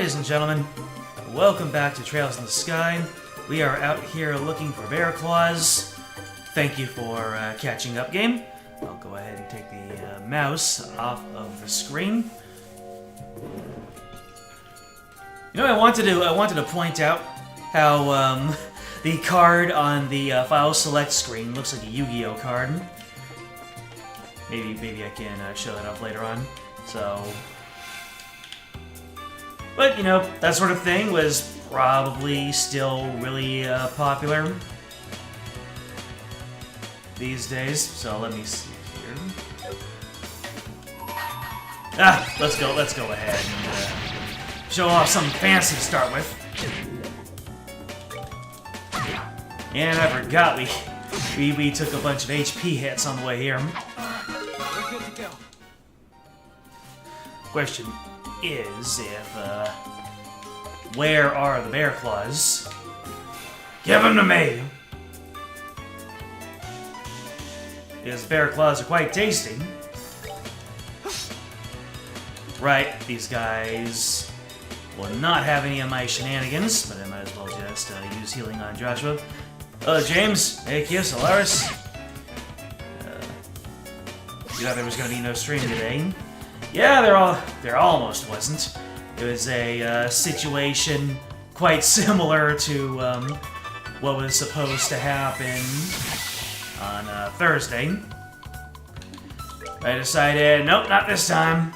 Ladies and gentlemen, welcome back to Trails in the Sky. We are out here looking for bear claws. Thank you for catching up, game. I'll go ahead and take the mouse off of the screen. You know, I wanted to point out how the card on the file select screen looks like a Yu-Gi-Oh card. Maybe I can show that off later on. So. But, you know, that sort of thing was probably still really popular these days. So let me see here. Let's go ahead and show off something fancy to start with. And I forgot we took a bunch of HP hits on the way here. We're good to go. Question is where are the bear claws? Give them to me! Because bear claws are quite tasty. Right, these guys will not have any of my shenanigans, but I might as well just use healing on Joshua. James, Akius, Alaris. You thought there was going to be no stream today. Yeah, there almost wasn't. It was a situation quite similar to what was supposed to happen on Thursday. I decided, nope, not this time.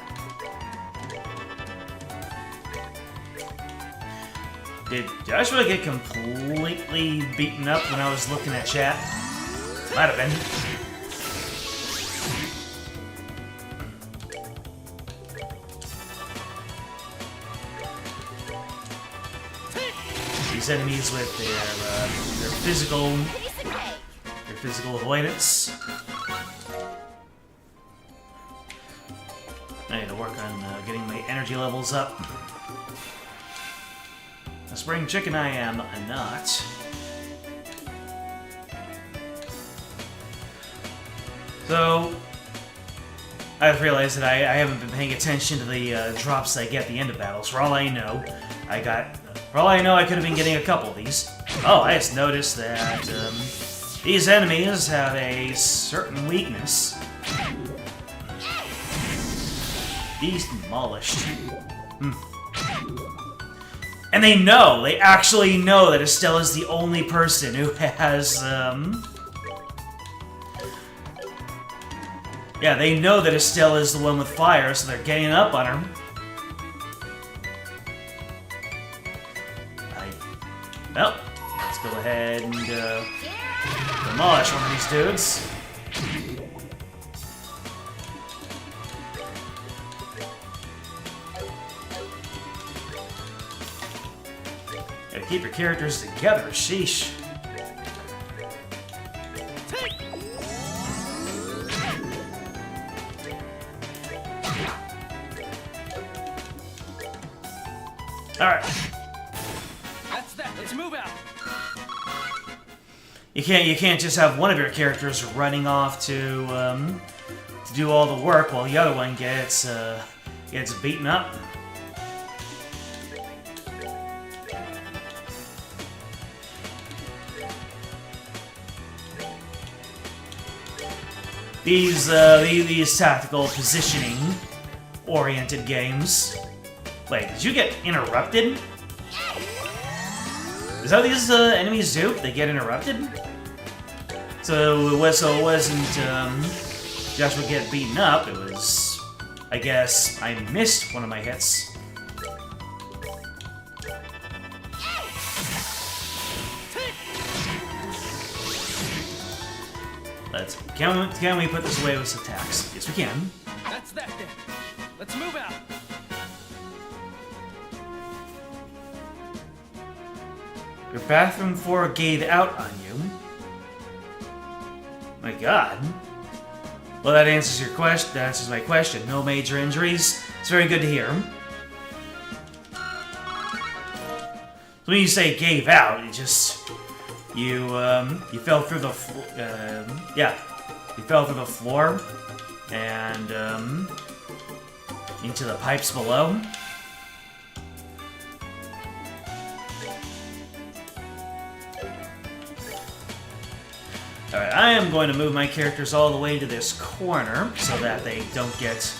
Did Joshua get completely beaten up when I was looking at chat? Might have been. These enemies with their physical avoidance. I need to work on getting my energy levels up. A spring chicken I am not. So, I've realized that I haven't been paying attention to the drops I get at the end of battles. For all I know, I could have been getting a couple of these. Oh, I just noticed that these enemies have a certain weakness. Demolished. And they actually know that Estella's the only person who has, yeah, they know that Estella's the one with fire, so they're getting up on her. Well, let's go ahead and demolish one of these dudes. Gotta keep your characters together, sheesh. Alright. Let's move out. You can't just have one of your characters running off to do all the work while the other one gets beaten up. These tactical positioning oriented games. Wait, did you get interrupted? Is that what these enemies do? They get interrupted? So it wasn't Joshua get beaten up, it was, I guess, I missed one of my hits. Can we put this away with some attacks? Yes, we can. That's that then. Let's move out. Your bathroom floor gave out on you. My God. Well, that answers your question. That answers my question. No major injuries. It's very good to hear. So when you say gave out, it just you fell through the you fell through the floor and into the pipes below. Alright, I am going to move my characters all the way to this corner so that they don't get...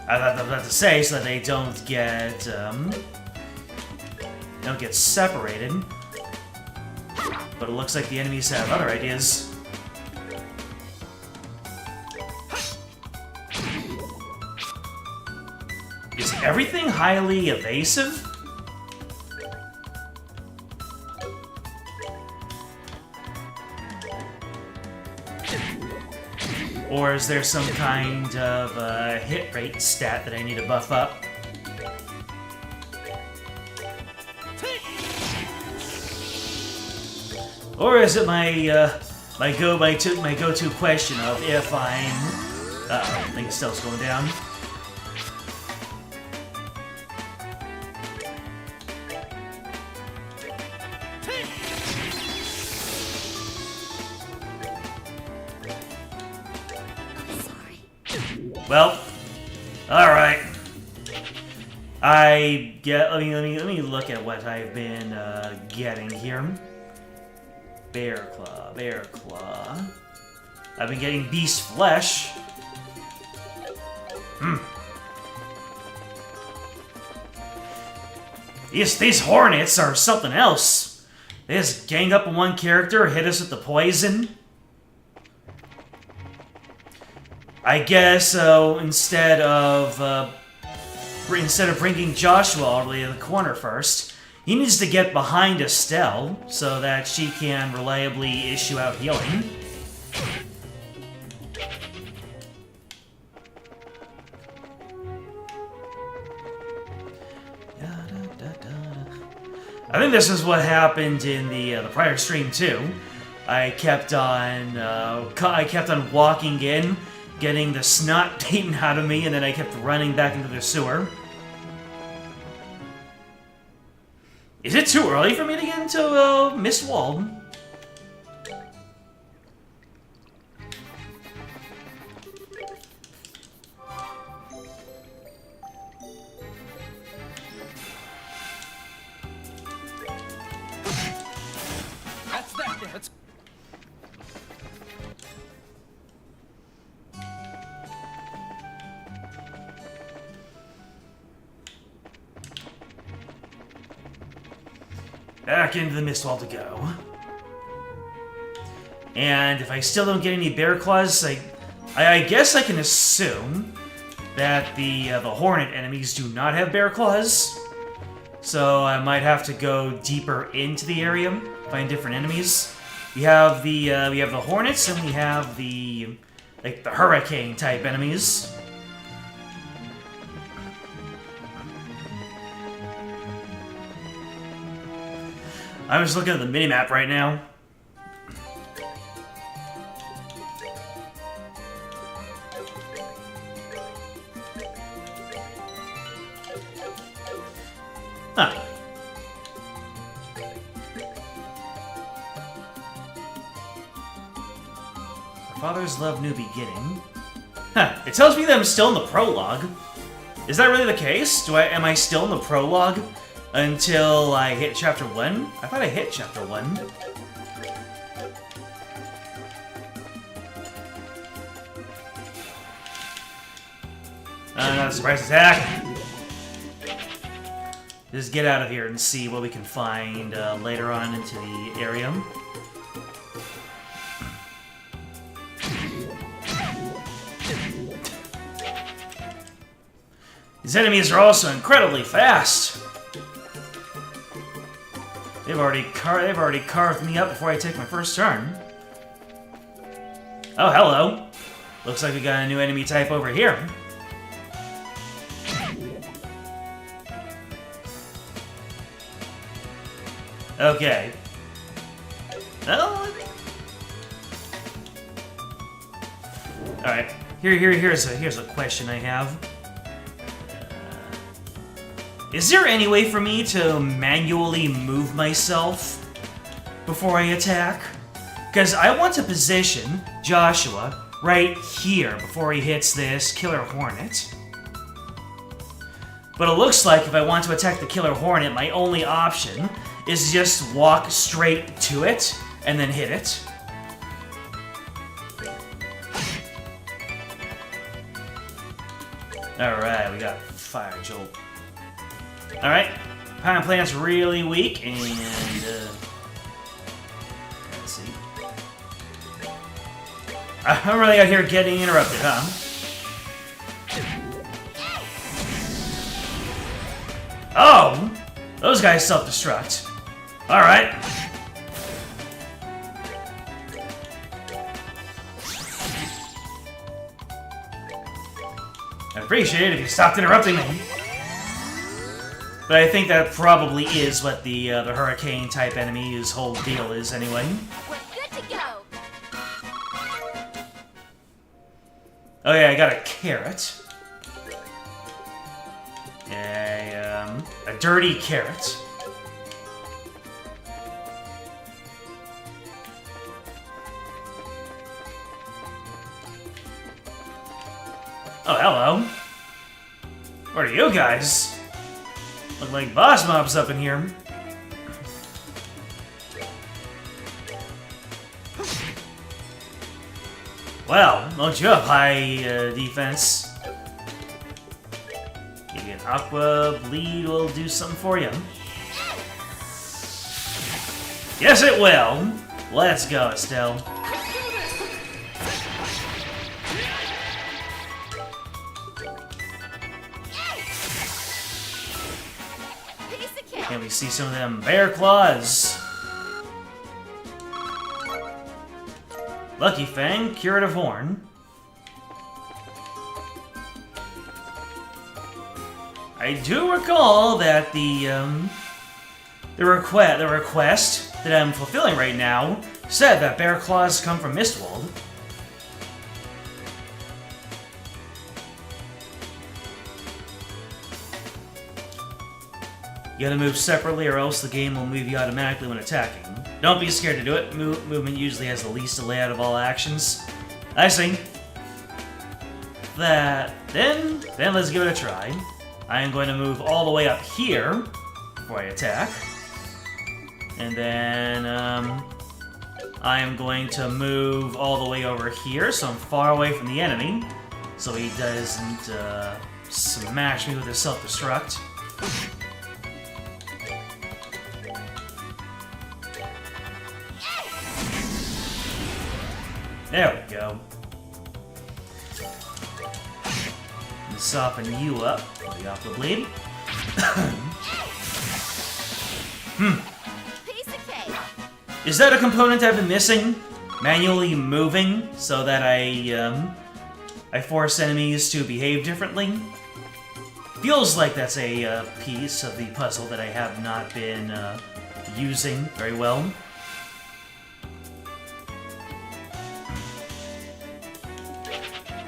I was about to say, so that they don't get separated. But it looks like the enemies have other ideas. Is everything highly evasive? Or is there some kind of hit rate stat that I need to buff up? Or is it my go-to question of if I'm... I think stealth's going down. Well, all right. Let me look at what I've been getting here. Bear claw. I've been getting beast flesh. These hornets are something else. They just gang up on one character, hit us with the poison. I guess instead of bringing Joshua all the way to the corner first, he needs to get behind Estelle so that she can reliably issue out healing. I think this is what happened in the prior stream too. I kept on walking in, getting the snot beaten out of me, and then I kept running back into the sewer. Is it too early for me to get into Mistwald? That's that. Let's... Back into the Mistwall to go. And if I still don't get any bear claws, I guess I can assume that the Hornet enemies do not have bear claws. So I might have to go deeper into the area, find different enemies. We have the Hornets and we have the hurricane type enemies. I'm just looking at the minimap right now. Huh. Our fathers love new beginning. Huh. It tells me that I'm still in the prologue. Is that really the case? Am I still in the prologue? Until I hit chapter 1? I thought I hit chapter 1. Not a surprise attack. Just get out of here and see what we can find later on into the area. These enemies are also incredibly fast. They've already carved me up before I take my first turn. Oh, hello. Looks like we got a new enemy type over here. Okay. Well, all right. Here's a question I have. Is there any way for me to manually move myself before I attack? Because I want to position Joshua right here before he hits this Killer Hornet. But it looks like if I want to attack the Killer Hornet, my only option is just walk straight to it and then hit it. Alright, we got Fire Jolt. Alright, Power Plant's really weak, and let's see. I'm really out here getting interrupted, huh? Oh! Those guys self-destruct. Alright. I'd appreciate it if you stopped interrupting me. But I think that probably is what the hurricane-type enemy's whole deal is, anyway. We're good to go. Okay, I got a carrot. A dirty carrot. Oh, hello. What are you guys? Look like boss mobs up in here. Well, don't you have high defense? Maybe an Aqua Bleed will do something for you. Yes, it will. Let's go, Estelle. Can we see some of them bear claws? Lucky Fang, Curative Horn. I do recall that the request that I'm fulfilling right now said that bear claws come from Mistwald. You gotta move separately or else the game will move you automatically when attacking. Don't be scared to do it. Movement usually has the least delay out of all actions. I see. Then let's give it a try. I am going to move all the way up here before I attack. And then, I am going to move all the way over here, so I'm far away from the enemy, so he doesn't, smash me with his self-destruct. There we go. And soften you up with the Aqua Bleed. Piece of cake. Is that a component I've been missing? Manually moving so that I force enemies to behave differently? Feels like that's a piece of the puzzle that I have not been using very well.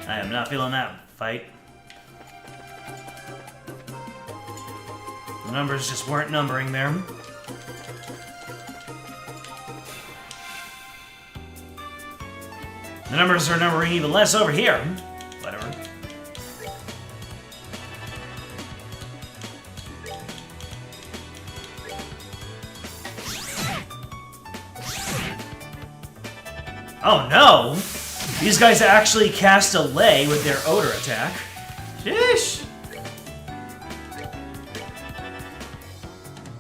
I am not feeling that fight. The numbers just weren't numbering there. The numbers are numbering even less over here. Whatever. Oh no! These guys actually cast a lay with their odor attack. Sheesh!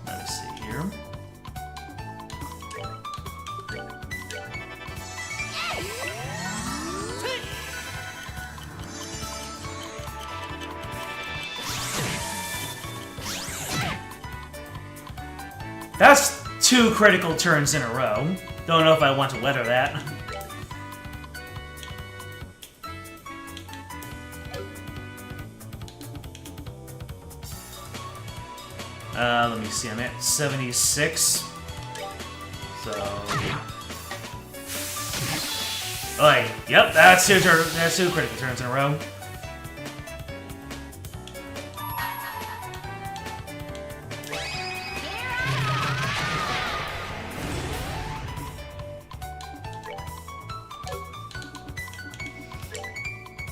Let's see here. That's 2 critical turns in a row. Don't know if I want to weather that. Let me see, I'm at 76. So... Oh, yep, that's 2 critical turns in a row.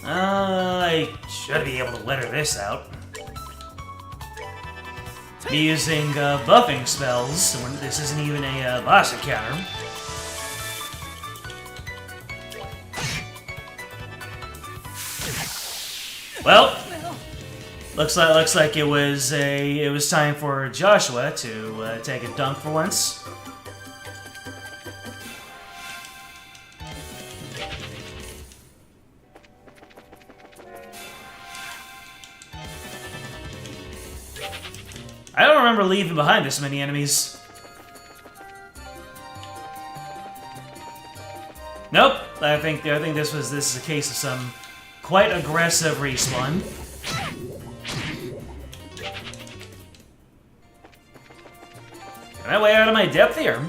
I should be able to weather this out. Be using buffing spells when this isn't even a boss encounter. Well, looks like it was time for Joshua to take a dunk for once. I don't remember leaving behind this many enemies. Nope. I think this is a case of some quite aggressive respawn. Am I way out of my depth here?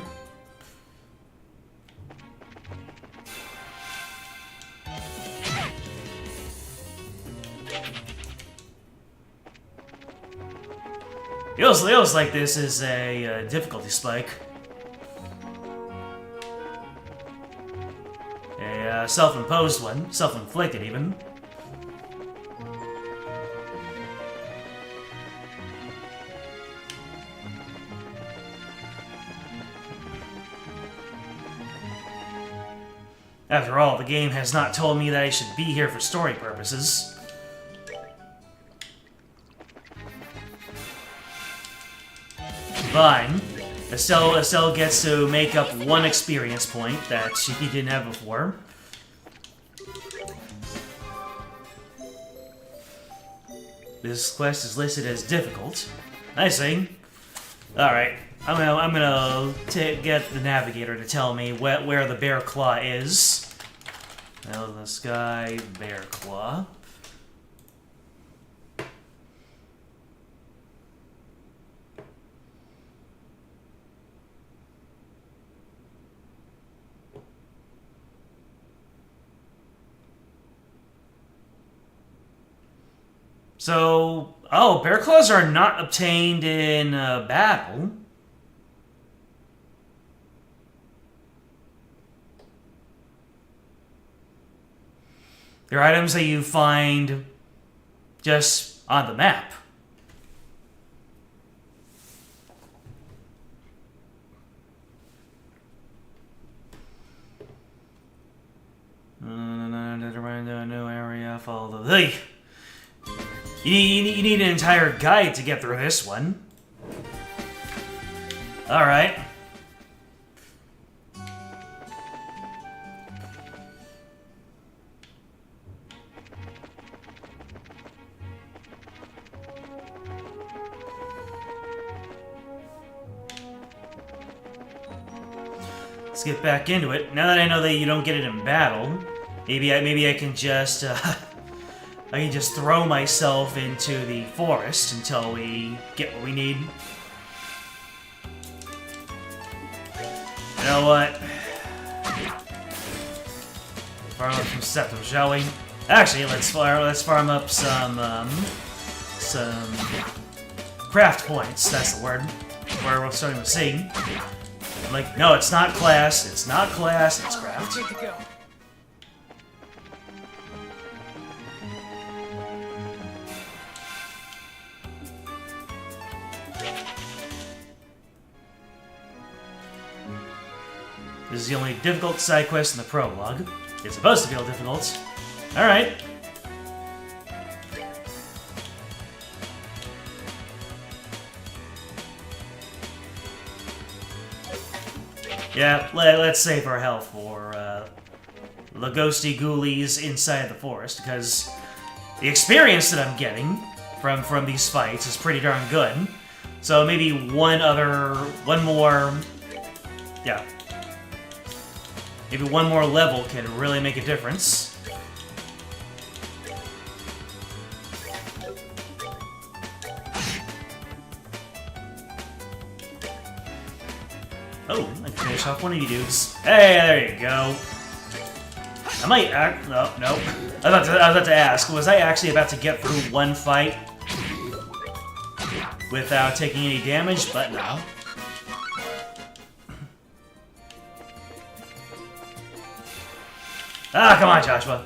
Feels like this is a difficulty spike. A self-imposed one, self-inflicted even. After all, the game has not told me that I should be here for story purposes. Fine. Estelle gets to make up one experience point that she didn't have before. This quest is listed as difficult. I see. Alright. I'm gonna get the navigator to tell me where the bear claw is. Now the sky bear claw. So, oh, bear claws are not obtained in battle. They're items that you find just on the map. New area, follow the... Hey! You need an entire guide to get through this one. Alright. Let's get back into it. Now that I know that you don't get it in battle, maybe I can just I can just throw myself into the forest until we get what we need. You know what? Farm up some septum, shall we? Actually, let's farm up some craft points. That's the word. We're starting to see. Like, no, it's not class. It's not class. It's craft. Good to go. This is the only difficult side quest in the prologue. It's supposed to feel difficult. Alright. Yeah, let's save our health for the ghosty ghoulies inside the forest, because the experience that I'm getting from these fights is pretty darn good. So maybe one more... Yeah. Maybe one more level can really make a difference. Oh, I can finish off one of you dudes. Hey, there you go. I might act... No, no. I was about to ask, was I actually about to get through one fight without taking any damage? But no. Ah, come on, Joshua.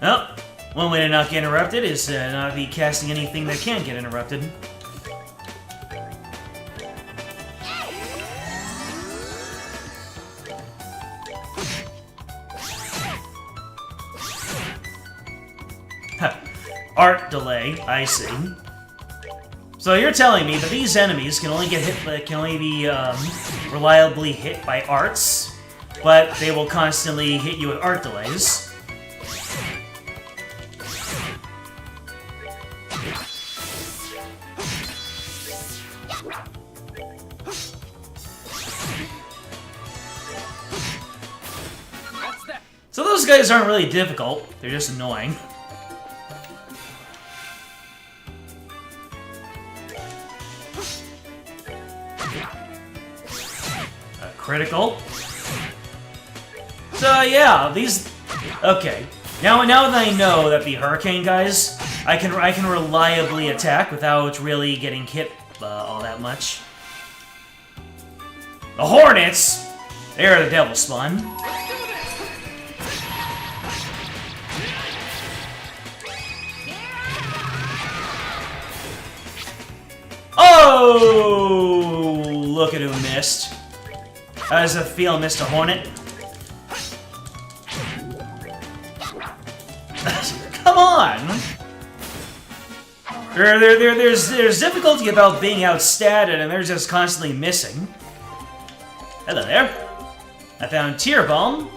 Well, One way to not get interrupted is to not be casting anything that can get interrupted. Art delay, I see. So you're telling me that these enemies can only be reliably hit by arts, but they will constantly hit you with art delays. So those guys aren't really difficult, they're just annoying. Critical. So yeah, these... Okay. Now that I know that the Hurricane guys, I can reliably attack without really getting hit all that much. The Hornets! They're the devil spawn. Oh! Look at who missed. How does it feel, Mr. Hornet? Come on! There's difficulty about being outstatted, and they're just constantly missing. Hello there. I found Tear Balm.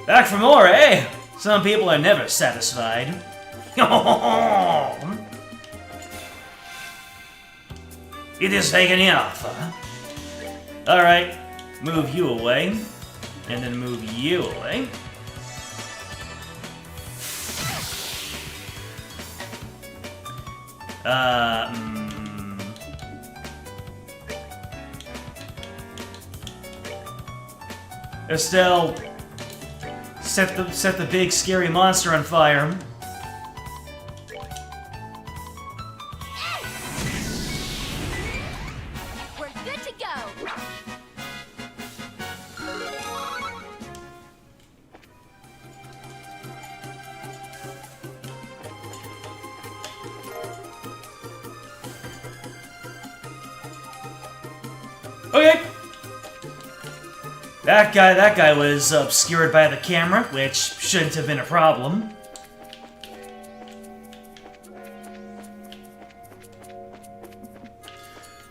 Back for more, eh? Some people are never satisfied. It is taken enough, huh? Alright. Move you away, and then move you away. Estelle, set the big scary monster on fire. We're good to go. Okay. That guy was obscured by the camera, which shouldn't have been a problem.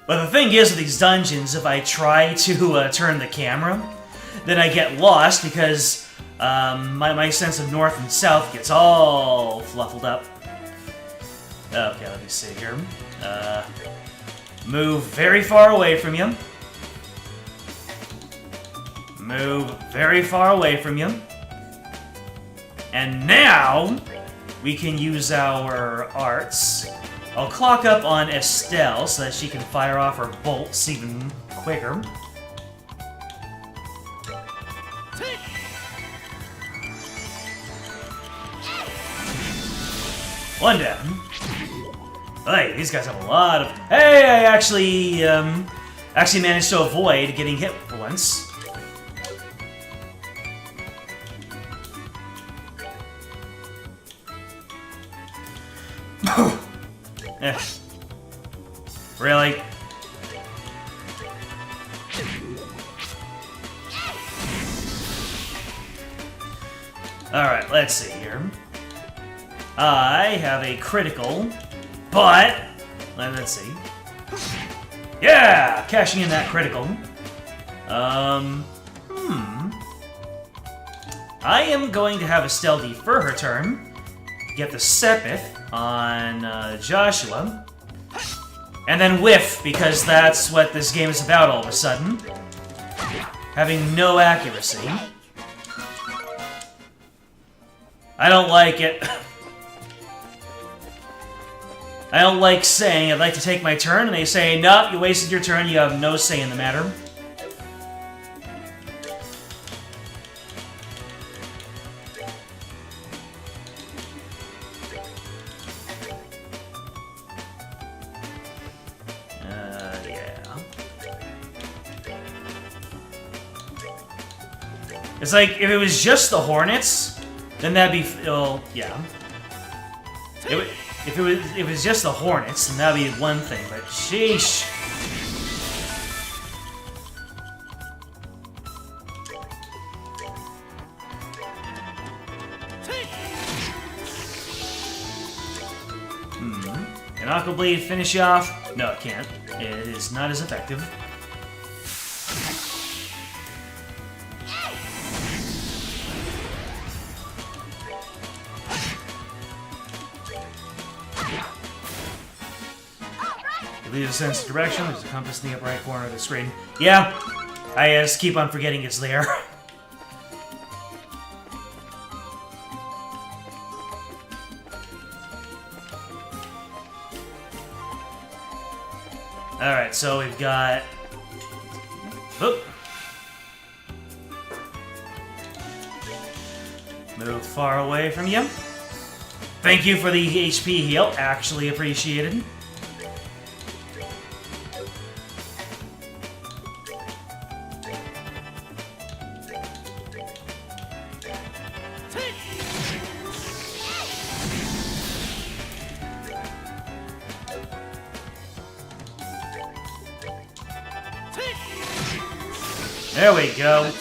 But the thing is with these dungeons, if I try to turn the camera, then I get lost because my sense of north and south gets all fluffled up. Okay, let me see here. Move very far away from you. Move very far away from you. And now, we can use our arts. I'll clock up on Estelle so that she can fire off her bolts even quicker. One down. Hey, these guys have a lot of... Hey, I actually managed to avoid getting hit for once. Eh. Really? Alright, let's see here. I have a critical, but... Let's see. Yeah! Cashing in that critical. I am going to have Estelle defer her turn. Get the Sepith on Joshua. And then whiff, because that's what this game is about all of a sudden. Having no accuracy. I don't like it. I don't like saying I'd like to take my turn, and they say, nope, you wasted your turn, you have no say in the matter. It's like, if it was just the Hornets, then that'd be... Well, yeah. If it was just the Hornets, then that'd be one thing, but sheesh. Can Aqua Blade finish you off? No, it can't. It is not as effective. It leaves a sense of direction. There's a compass in the upper right corner of the screen. Yeah, I just keep on forgetting it's there. Alright, so we've got... Oop. Move far away from you. Thank you for the HP heal. Actually appreciated. There we go.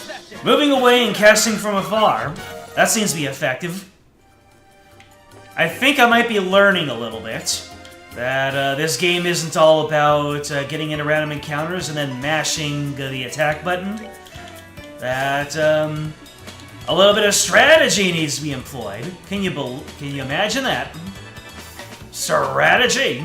Moving away and casting from afar. That seems to be effective. I think I might be learning a little bit that this game isn't all about getting into random encounters and then mashing the attack button. That a little bit of strategy needs to be employed. Can you imagine that? Strategy.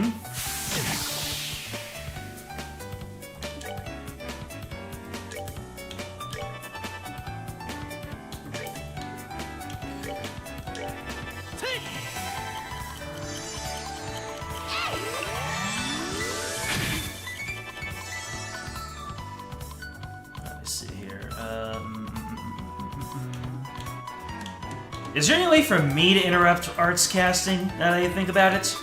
Is there any way for me to interrupt Art's casting, now that you think about it?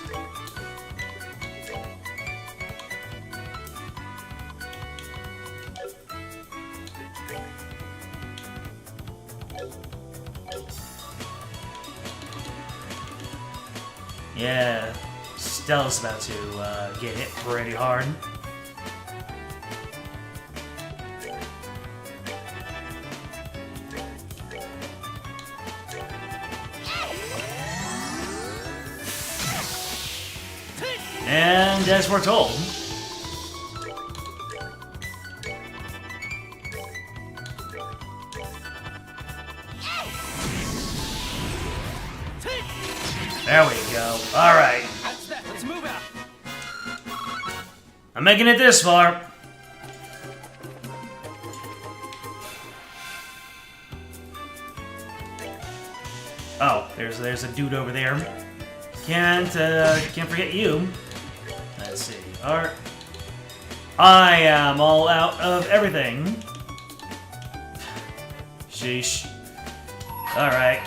Yeah, Stella's about to get hit pretty hard. And as we're told, there we go. All right. Let's move out. I'm making it this far. Oh, there's a dude over there. Can't forget you. Let's see. Art. I am all out of everything. Sheesh. Alright.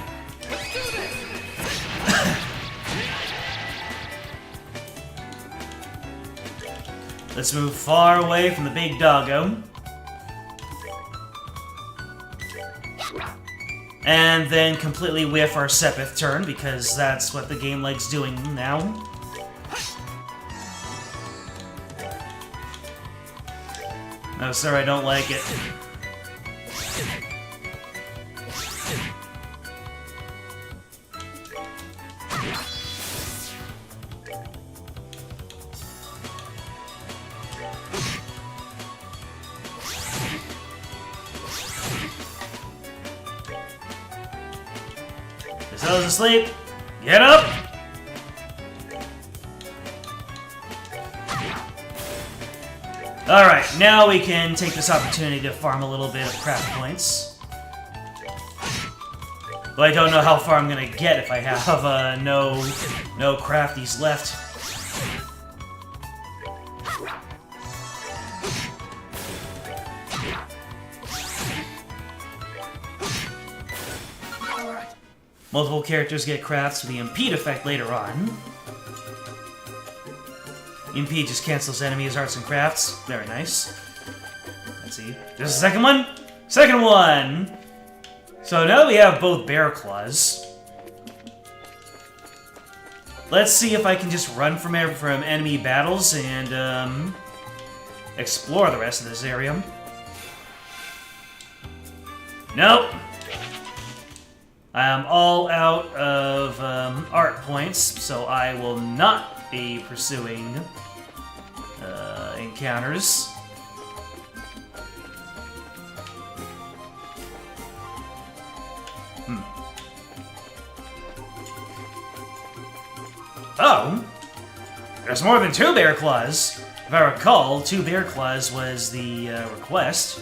Let's move far away from the big doggo. And then completely whiff our 7th turn, because that's what the game likes doing now. No, sir, I don't like it. Casella's asleep. Get up! Alright, now we can take this opportunity to farm a little bit of craft points. But I don't know how far I'm gonna get if I have no crafties left. Multiple characters get crafts with the impede effect later on. Impede just cancels enemies' arts and crafts. Very nice. Let's see. There's a second one? Second one! So now that we have both bear claws, let's see if I can just run from enemy battles and explore the rest of this area. Nope. I am all out of art points, so I will not be pursuing encounters. Oh! There's more than 2 bear claws! If I recall, 2 bear claws was the request.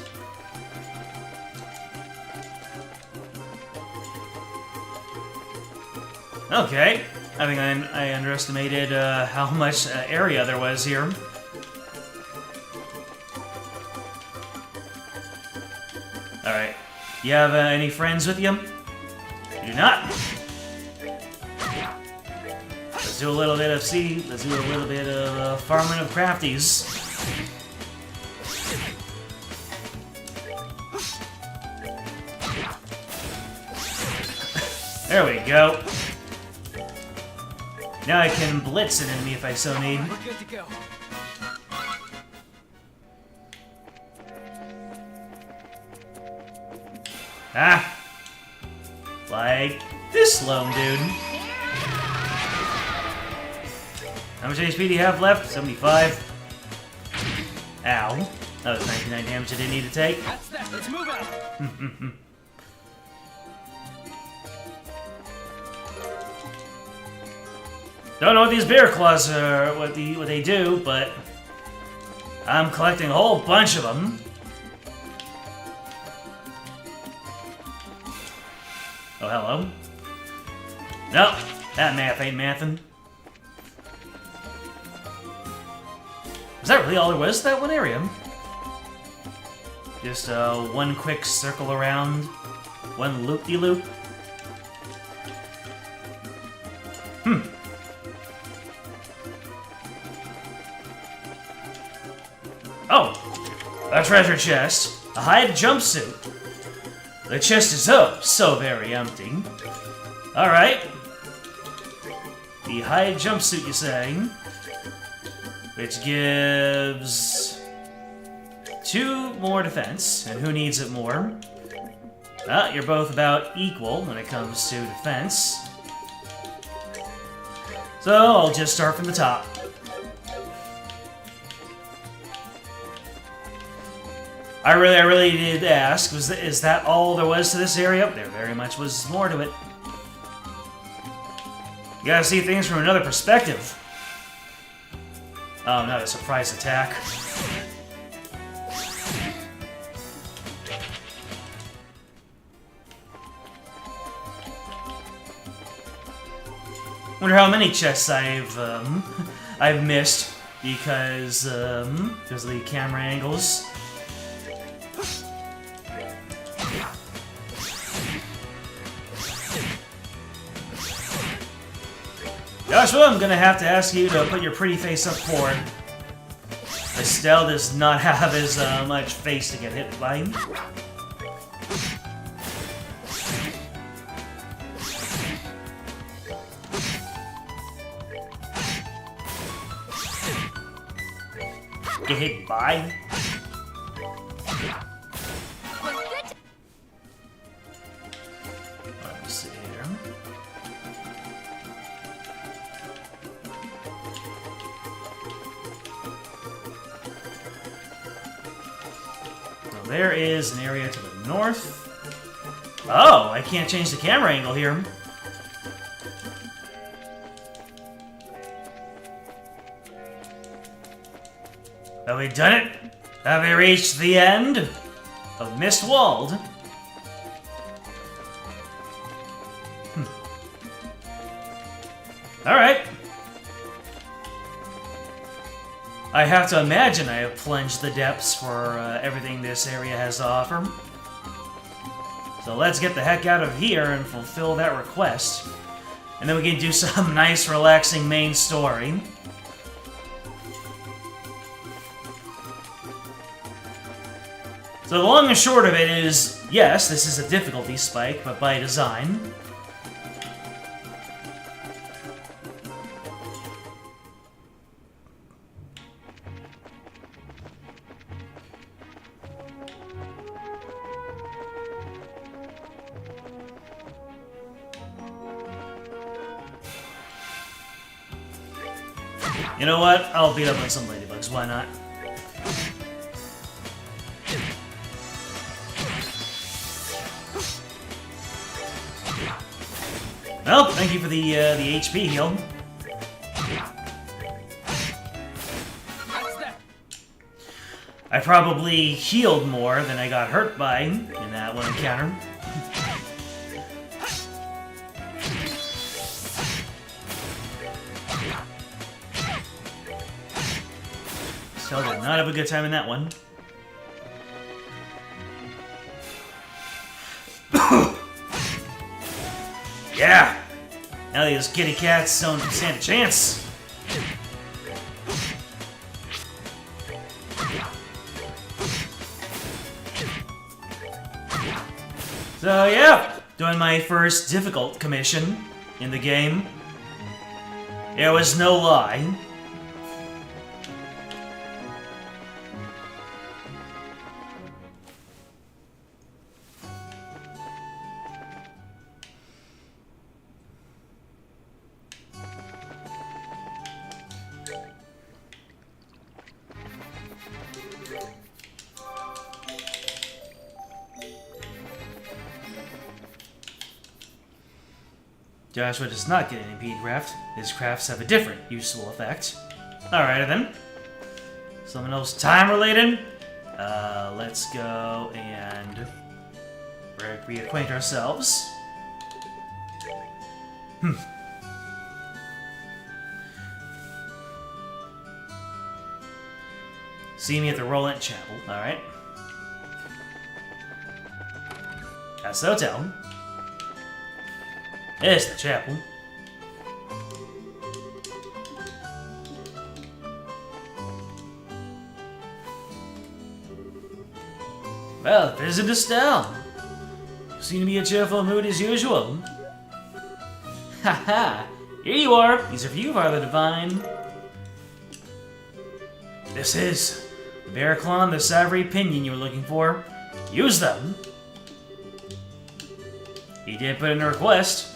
Okay. I think I underestimated how much area there was here. Alright. You have any friends with you? You do not? Let's do a little bit of farming of crafties. There we go. Now I can blitz an enemy if I so need. We're good to go. Ah! Like this lone dude. How much HP do you have left? 75. Ow. That was 99 damage I didn't need to take. That's that. Let's move out. Don't know what these bear claws are, what they do, but I'm collecting a whole bunch of them. Oh, hello. Nope, that math ain't mathin'. Is that really all there was to that one area? Just one quick circle around, one loop-de-loop. Oh, a treasure chest, a hide jumpsuit. The chest is so very empty. Alright. The hide jumpsuit, you say? Which gives 2 more defense, and who needs it more? You're both about equal when it comes to defense. So I'll just start from the top. I really did ask, is that all there was to this area? There very much was more to it. You gotta see things from another perspective. Oh, not a surprise attack. Wonder how many chests I've missed because of the camera angles. Joshua, I'm gonna have to ask you to put your pretty face up forward. Estelle does not have as much face to get hit by. Get hit by? Let's see here. There is an area to the north. Oh, I can't change the camera angle here. Have we done it? Have we reached the end of Mistwald? Alright. I have to imagine I have plunged the depths for everything this area has to offer. So let's get the heck out of here and fulfill that request. And then we can do some nice, relaxing main story. So the long and short of it is, yes, this is a difficulty spike, but by design. You know what? I'll beat up on some ladybugs. Why not? Well, thank you for the HP heal. I probably healed more than I got hurt by in that one encounter. Still did not have a good time in that one. Yeah! Now these kitty cats don't stand a chance. So yeah, doing my first difficult commission in the game. It was no lie. Joshua does not get an impede craft. His crafts have a different useful effect. Alright then. Something else time related. Let's go and reacquaint ourselves. See me at the Roland Chapel. Alright. That's the hotel. There's the chapel. Well, visit Estelle. You seem to be in a cheerful mood as usual. Haha! Here you are. These are for you, Father Divine. This is the Barraclon, the Savory Pinion you were looking for. Use them. He did put in a request.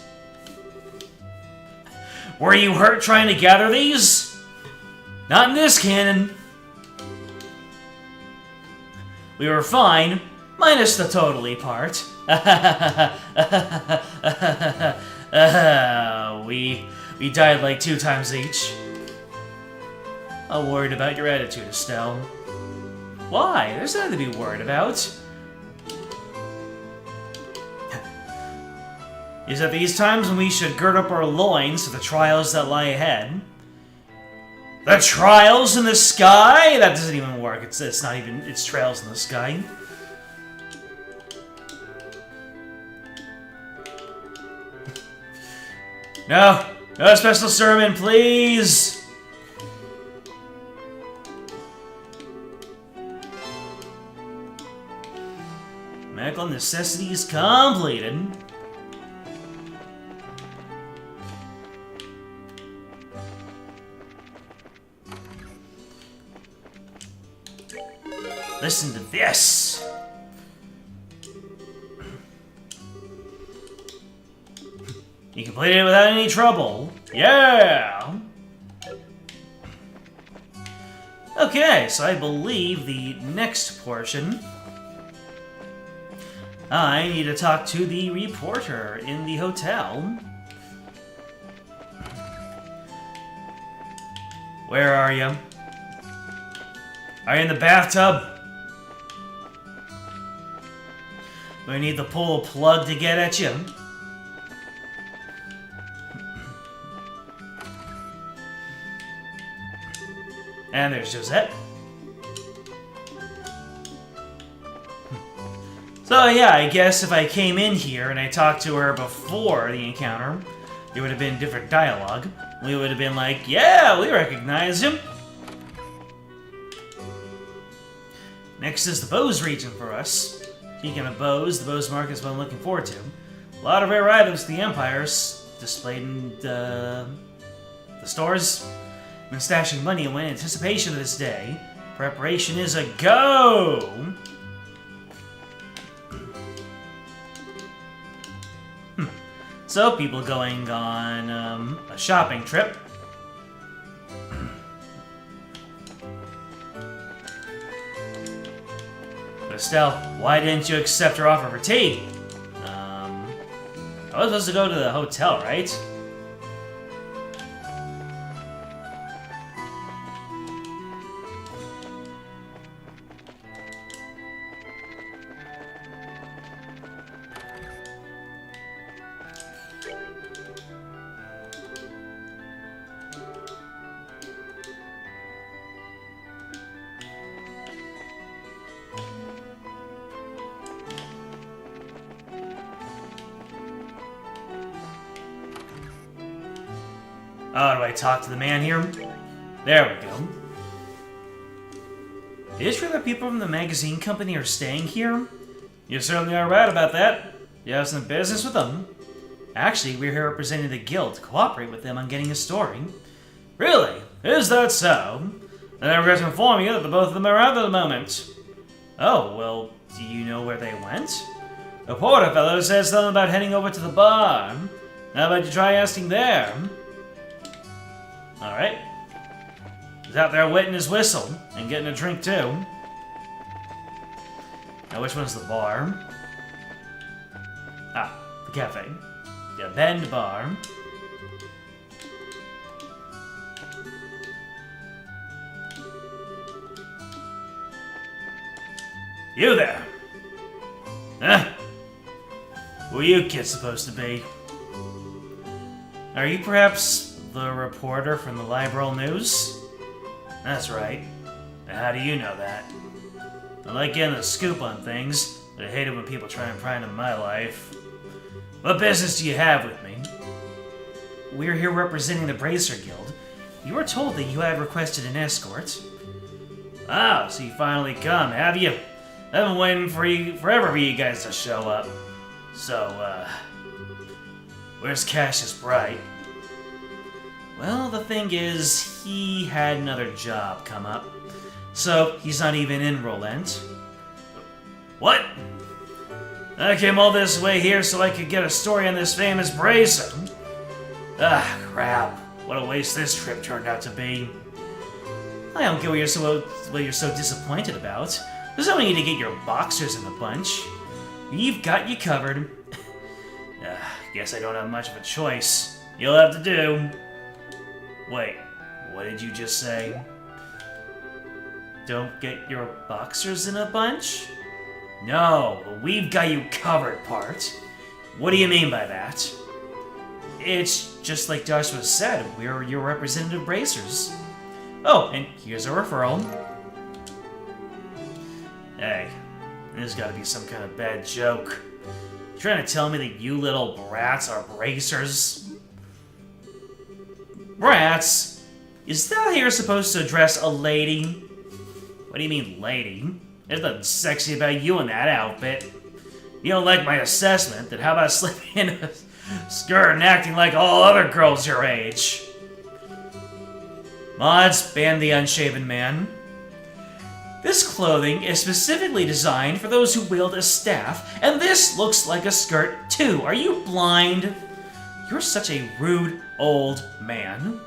Were you hurt trying to gather these? Not in this cannon. We were fine, minus the totally part. We died like 2 times each. I'm worried about your attitude, Estelle. Why? There's nothing to be worried about. Is at these times when we should gird up our loins to the trials that lie ahead. The trials in the sky? That doesn't even work. It's not even... It's trails in the sky. No! No special sermon, please! Medical necessities completed. Listen to this! You completed it without any trouble. Yeah! Okay, so I believe the next portion... I need to talk to the reporter in the hotel. Where are you? Are you in the bathtub? Do I need to pull a plug to get at you? And there's Josette. So yeah, I guess if I came in here and I talked to her before the encounter, there would have been different dialogue. We would have been like, yeah, we recognize him. Next is the Bose region for us. Speaking of Bose, the Bose market is what I'm looking forward to. A lot of rare items to the Empire's displayed in the stores. I've been stashing money in anticipation of this day. Preparation is a go! So, people going on a shopping trip. Estelle, why didn't you accept her offer for tea? I was supposed to go to the hotel, right? Oh, do I talk to the man here? There we go. Is it true that people from the magazine company are staying here? You certainly are right about that. You have some business with them. Actually, we're here representing the guild to cooperate with them on getting a story. Really? Is that so? Then I regret to inform you that the both of them are out at the moment. Oh, well, do you know where they went? The porter fellow says something about heading over to the bar. How about you try asking there? Alright. He's out there wetting his whistle and getting a drink too. Now, which one's the bar? Ah, the cafe. The Bend Bar. You there! Huh? Who are you kids supposed to be? Are you perhaps the reporter from the Liberal News? That's right. How do you know that? I like getting the scoop on things, but I hate it when people try and pry into my life. What business do you have with me? We're here representing the Bracer Guild. You were told that you had requested an escort. Ah, so you finally come, have you? I've been waiting forever for you guys to show up. So, where's Cassius Bright? Well, the thing is, he had another job come up. So, he's not even in Rolent. What? I came all this way here so I could get a story on this famous bracer. Ah, crap. What a waste this trip turned out to be. I don't get what you're so disappointed about. There's no need to get your boxers in a bunch. We've got you covered. Guess I don't have much of a choice. You'll have to do. Wait, what did you just say? Don't get your boxers in a bunch? No, the we've got you covered part. What do you mean by that? It's just like Joshua said, we're your representative bracers. Oh, and here's a referral. Hey, there's gotta be some kind of bad joke. You trying to tell me that you little brats are bracers? Brats? Is that how you're supposed to address a lady? What do you mean, lady? There's nothing sexy about you in that outfit. If you don't like my assessment, then how about slipping in a skirt and acting like all other girls your age? Mods, ban the unshaven man. This clothing is specifically designed for those who wield a staff, and this looks like a skirt too. Are you blind? You're such a rude old man.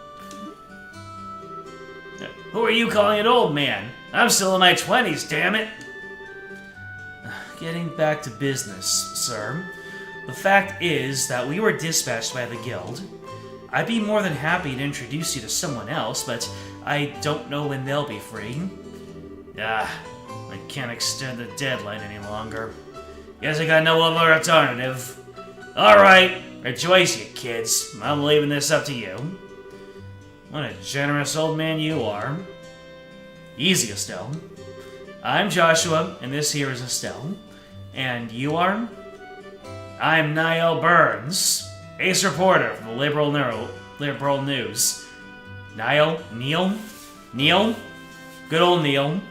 Who are you calling an old man? I'm still in my 20s, damn it! Getting back to business, sir. The fact is that we were dispatched by the guild. I'd be more than happy to introduce you to someone else, but I don't know when they'll be free. I can't extend the deadline any longer. Guess I got no other alternative. Alright, rejoice you kids. I'm leaving this up to you. What a generous old man you are. Easy, Estelle. I'm Joshua, and this here is Estelle. And you are? I'm Niall Burns, ace reporter from the Liberal News. Niall? Neil? Neil? Good old Neil.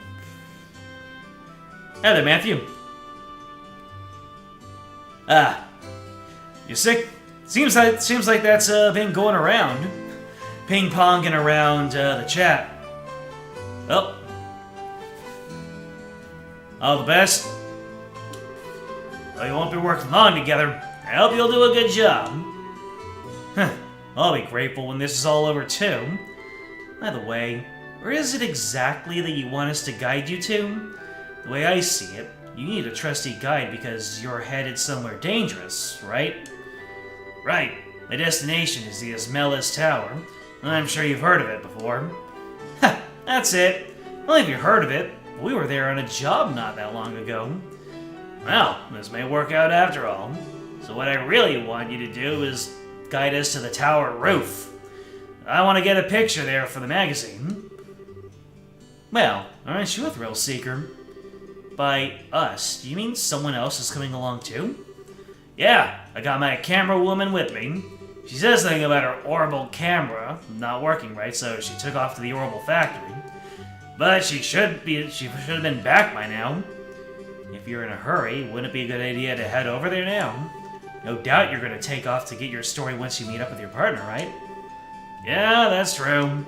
Hey there, Matthew. You sick? Seems like that's been going around. Ping-ponging around the chat. Well, all the best. Well, you won't be working long together. I hope you'll do a good job. I'll be grateful when this is all over, too. By the way, where is it exactly that you want us to guide you to? The way I see it, you need a trusty guide because you're headed somewhere dangerous, right? Right. My destination is the Harmless Tower. I'm sure you've heard of it before. Ha! That's it. Well, if you've heard of it, we were there on a job not that long ago. Well, this may work out after all. So what I really want you to do is guide us to the tower roof. I want to get a picture there for the magazine. Well, aren't you a thrill seeker? By us, do you mean someone else is coming along too? Yeah, I got my camera woman with me. She says something about her orbital camera not working right, so she took off to the orbital factory. But she should have been back by now. If you're in a hurry, wouldn't it be a good idea to head over there now? No doubt you're going to take off to get your story once you meet up with your partner, right? Yeah, that's true.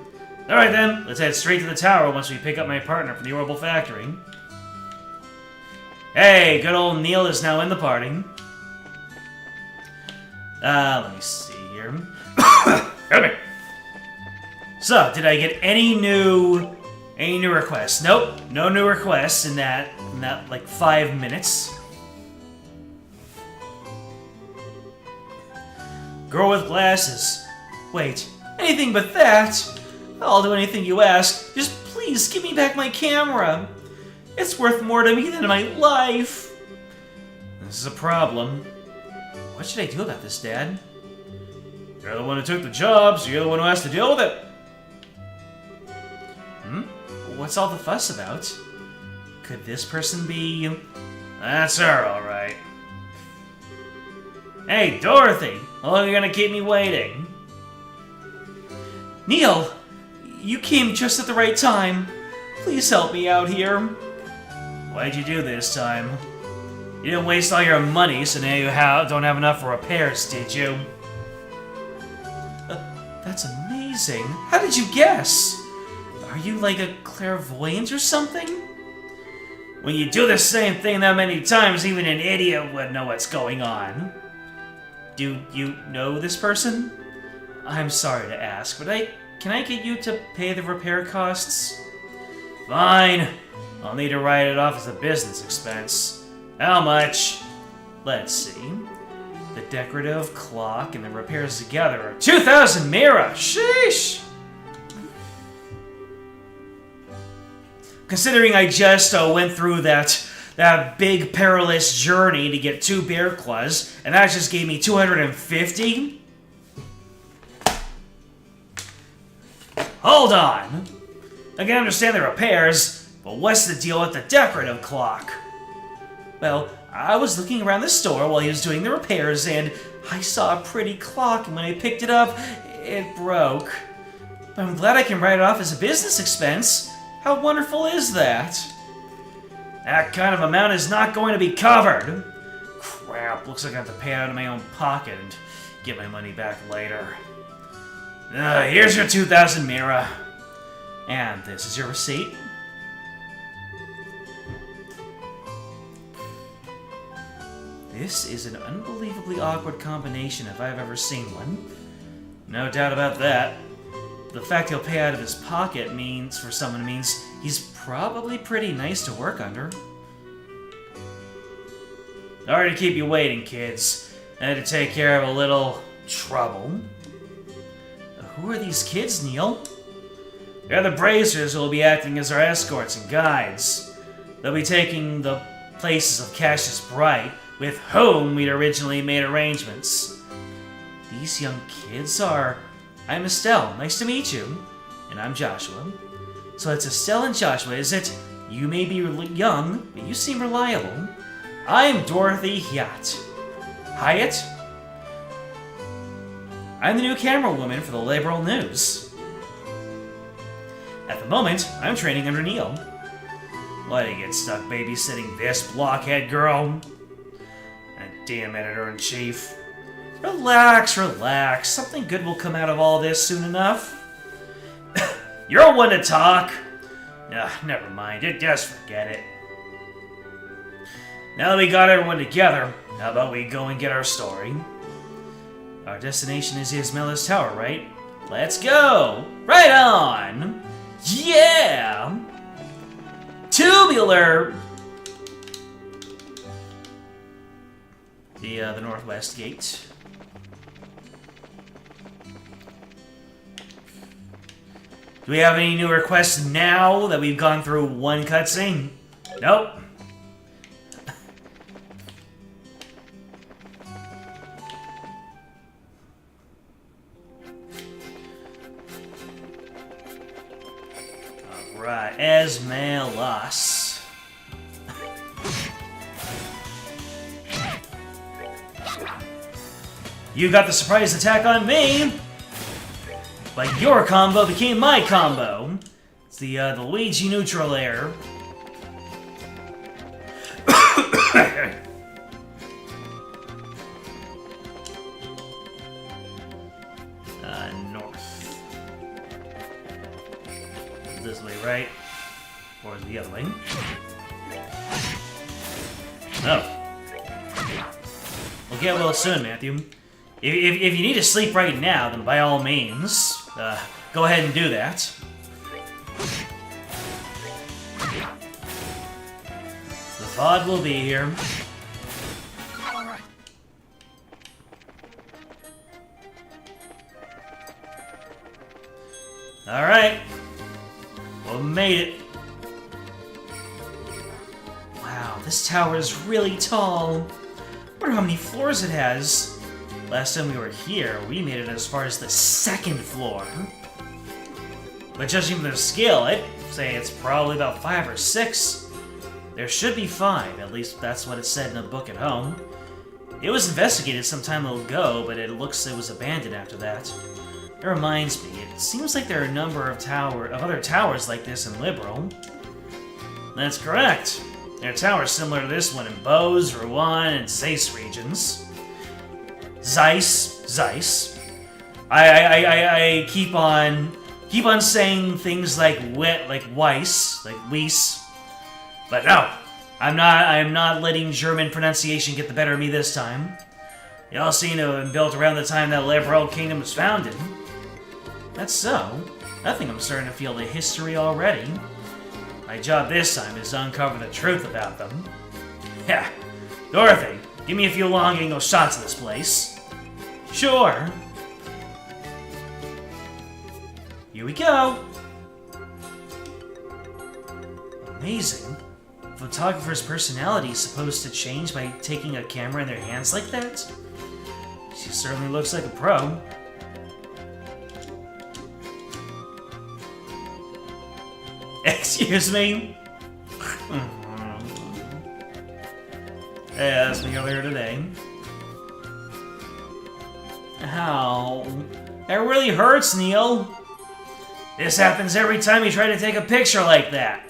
Alright then, let's head straight to the tower once we pick up my partner from the orbital factory. Hey, good old Neil is now in the party. Let me see here. Okay. So, did I get any new requests? Nope, no new requests in that like 5 minutes. Girl with glasses. Wait, anything but that? I'll do anything you ask. Just please give me back my camera. It's worth more to me than my life. This is a problem. What should I do about this, Dad? You're the one who took the job, so you're the one who has to deal with it. What's all the fuss about? Could this person be... That's her, alright. Hey, Dorothy! How long are you gonna keep me waiting? Neil! You came just at the right time. Please help me out here. Why'd you do this time? You didn't waste all your money, so now you don't have enough for repairs, did you? That's amazing. How did you guess? Are you like a clairvoyant or something? When you do the same thing that many times, even an idiot would know what's going on. Do you know this person? I'm sorry to ask, but can I get you to pay the repair costs? Fine. I'll need to write it off as a business expense. How much? Let's see. The decorative clock and the repairs together are 2,000 mira! Sheesh! Considering I just went through that big perilous journey to get 2 bear claws, and that just gave me 250? Hold on! I can understand the repairs, but what's the deal with the decorative clock? Well, I was looking around the store while he was doing the repairs, and I saw a pretty clock, and when I picked it up, it broke. But I'm glad I can write it off as a business expense. How wonderful is that? That kind of amount is not going to be covered. Crap, looks like I have to pay it out of my own pocket and get my money back later. Here's your 2,000 mira. And this is your receipt. This is an unbelievably awkward combination if I've ever seen one. No doubt about that. The fact he'll pay out of his pocket means he's probably pretty nice to work under. Sorry to keep you waiting, kids. I had to take care of a little trouble. Who are these kids, Neil? They're the bracers who will be acting as our escorts and guides. They'll be taking the places of Cassius Bright, with whom we'd originally made arrangements. These young kids are... I'm Estelle, nice to meet you. And I'm Joshua. So it's Estelle and Joshua, is it? You may be young, but you seem reliable. I'm Dorothy Hyatt. Hyatt? I'm the new camera woman for the Liberal News. At the moment, I'm training under Neil. Why'd I get stuck babysitting this blockhead girl? That damn editor-in-chief. Relax, relax. Something good will come out of all this soon enough. You're one to talk. Never mind. Just forget it. Now that we got everyone together, how about we go and get our story? Our destination is Harmless Tower, right? Let's go! Right on! Yeah! Tubular! The northwest gate. Do we have any new requests now that we've gone through one cutscene? Nope. Alright, Esmelas. You got the surprise attack on me! But your combo became my combo. It's the Luigi neutral air. North. This way, right? Or the other way? Oh. We'll get well soon, Matthew. If you need to sleep right now, then by all means, go ahead and do that. The VOD will be here. Alright. We made it. Wow, this tower is really tall. I wonder how many floors it has. Last time we were here, we made it as far as the 2nd floor. But judging from the scale, I'd say it's probably about 5 or 6. There should be 5, at least that's what it said in the book at home. It was investigated some time ago, but it looks it was abandoned after that. It reminds me, it seems like there are a number of other towers like this in Liberal. That's correct. There are towers similar to this one in Bose, Rouen, and Zeiss regions. Zeiss. I keep on saying things like Weiss, like Weiss. But no, I am not letting German pronunciation get the better of me this time. They all seem to have been built around the time that Liberal Kingdom was founded. That's so. I think I'm starting to feel the history already. My job this time is to uncover the truth about them. Yeah, Dorothy, give me a few long-angle shots of this place. Sure. Here we go. Amazing. A photographer's personality is supposed to change by taking a camera in their hands like that? She certainly looks like a pro. Excuse me? Hey, that's me earlier today. Ow. That really hurts, Neil. This happens every time you try to take a picture like that.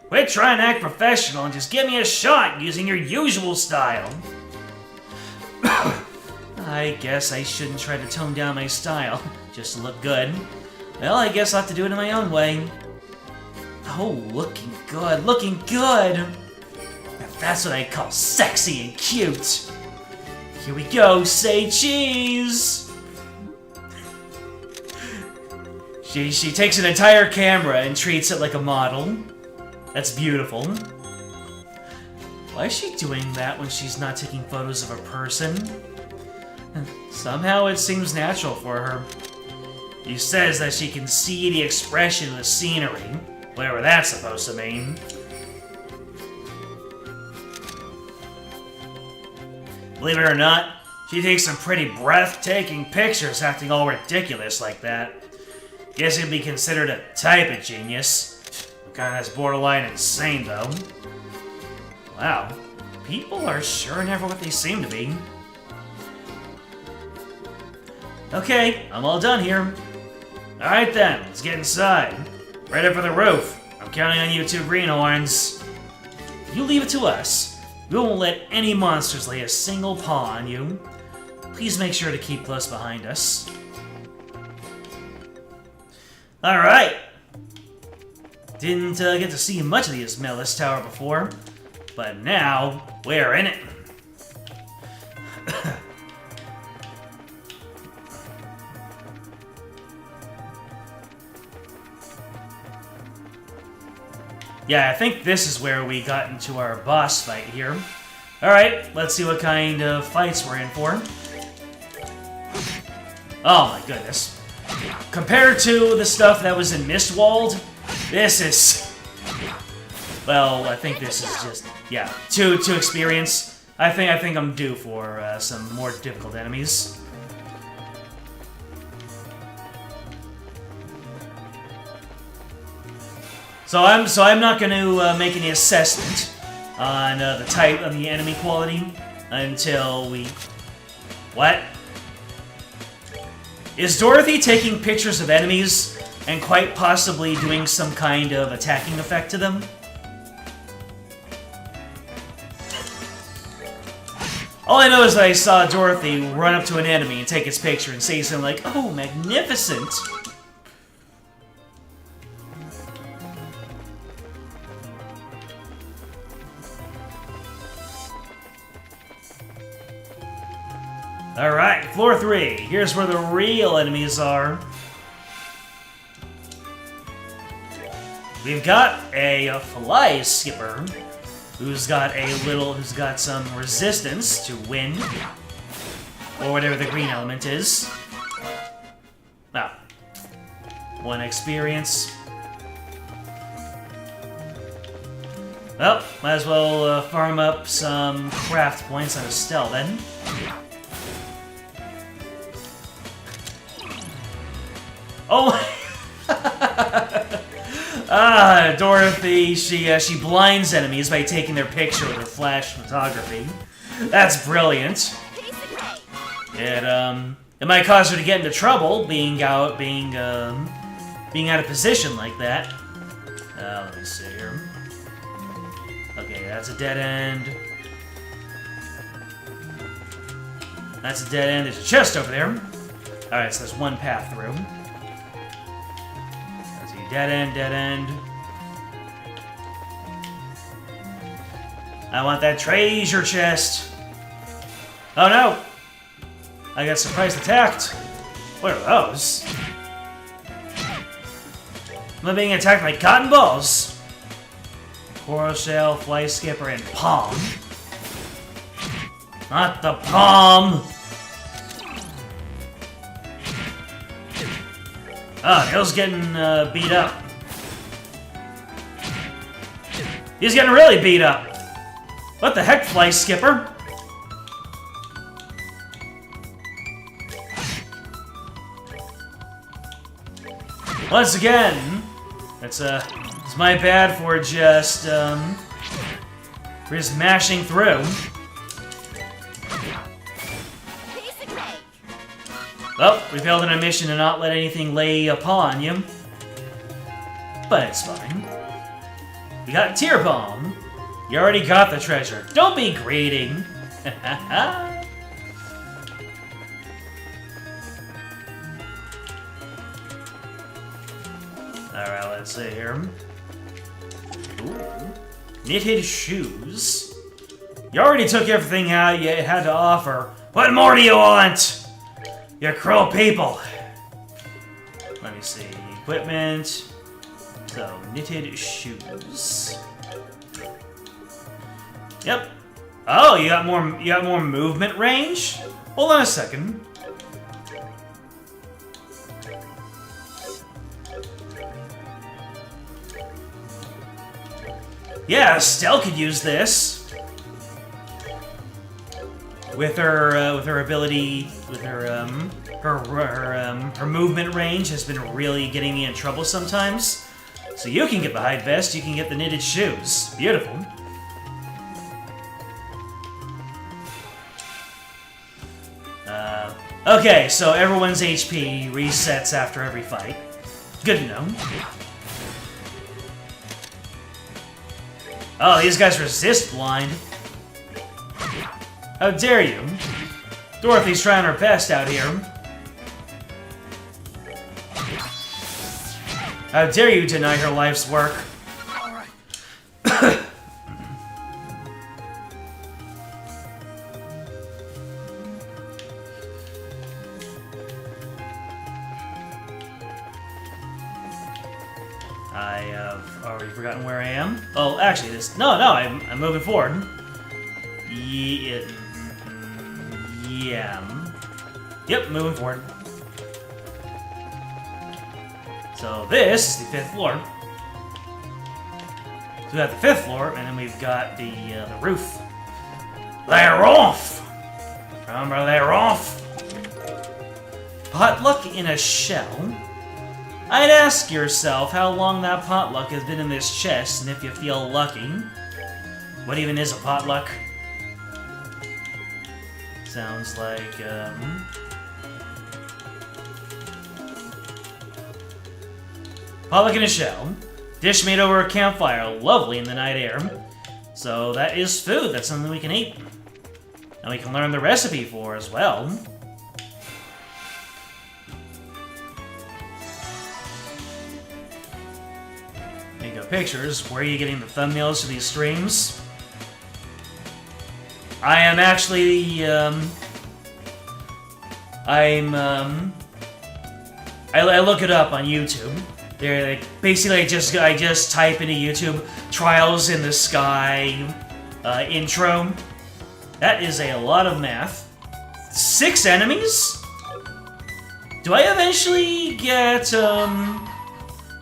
Quit trying to act professional and just give me a shot using your usual style. I guess I shouldn't try to tone down my style just to look good. Well, I guess I'll have to do it in my own way. Oh, looking good, looking good! Now that's what I call sexy and cute. Here we go, say cheese! She takes an entire camera and treats it like a model. That's beautiful. Why is she doing that when she's not taking photos of a person? Somehow it seems natural for her. She says that she can see the expression of the scenery, whatever that's supposed to mean. Believe it or not, she takes some pretty breathtaking pictures acting all ridiculous like that. Guess it'd be considered a type of genius. Kinda that's borderline insane, though. Wow, people are sure never what they seem to be. Okay, I'm all done here. Alright then, let's get inside. Right up for the roof. I'm counting on you two greenhorns. You leave it to us. We won't let any monsters lay a single paw on you. Please make sure to keep close behind us. Alright. Didn't get to see much of the Harmless Tower before, but now we're in it. Yeah, I think this is where we got into our boss fight here. Alright, let's see what kind of fights we're in for. Oh my goodness. Compared to the stuff that was in Mistwald, this is... Well, I think this is just... Yeah, too experience. I think I'm due for some more difficult enemies. So I'm not going to make any assessment on the type of the enemy quality until we... What? Is Dorothy taking pictures of enemies and quite possibly doing some kind of attacking effect to them? All I know is that I saw Dorothy run up to an enemy and take its picture and say something like, "Oh, magnificent!" Alright, floor 3. Here's where the real enemies are. We've got a fly skipper who's got some resistance to wind, or whatever the green element is. Ah, 1 experience. Well, might as well farm up some craft points on Estelle then. Oh my... Dorothy, she blinds enemies by taking their picture with her flash photography. That's brilliant. It might cause her to get into trouble being out of position like that. Let me see here. Okay, that's a dead end. That's a dead end. There's a chest over there. Alright, so there's 1 path through. Dead end, dead end. I want that treasure chest. Oh no! I got surprise attacked. What are those? Am I being attacked by cotton balls? Coral shell, fly skipper, and palm. Not the palm! Oh, Hill's getting beat up. He's getting really beat up. What the heck, Fly Skipper? Once again, it's my bad for just mashing through. Well, we failed in our mission to not let anything lay upon you. But it's fine. We got Tear Bomb. You already got the treasure. Don't be greedy. Alright, let's see here. Ooh. Knitted shoes. You already took everything out you had to offer. What more do you want? You cruel people! Let me see. Equipment. So, knitted shoes. Yep. Oh, you got more movement range? Hold on a second. Yeah, Estelle could use this. With her ability, with her movement range has been really getting me in trouble sometimes. So you can get the hide vest, you can get the knitted shoes. Beautiful. Okay, so everyone's HP resets after every fight. Good to know. Oh, these guys resist blind. How dare you? Dorothy's trying her best out here. How dare you deny her life's work? Alright. I have already forgotten where I am. Oh, actually, I'm moving forward. Yeah. Yep, moving forward. So this is the 5th floor. So we got the 5th floor, and then we've got the roof. They're off! Remember, they're off! Potluck in a shell? I'd ask yourself how long that potluck has been in this chest, and if you feel lucky. What even is a potluck? Sounds like, potluck in a shell. Dish made over a campfire, lovely in the night air. So that is food, that's something we can eat. And we can learn the recipe for as well. There you go, pictures. Where are you getting the thumbnails for these streams? I am actually, I look it up on YouTube. They're like, basically I just type into YouTube Trials in the Sky intro. That is a lot of math. 6 enemies? Do I eventually get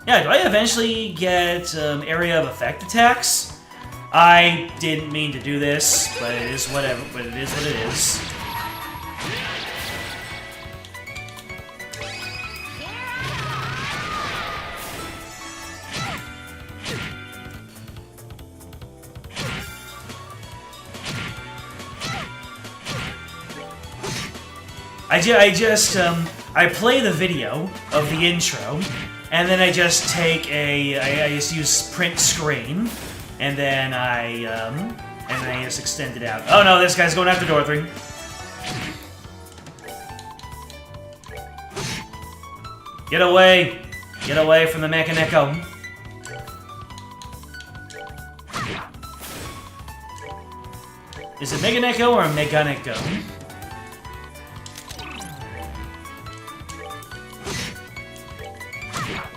yeah, do I eventually get area of effect attacks? I didn't mean to do this, but it is whatever, but it is what it is. I play the video of the intro, and then I just take I just use print screen, and then I just extend it out. Oh no, this guy's going after Dorothy. Get away! Get away from the Mechaneko. Is it Meganeko or Meganeko?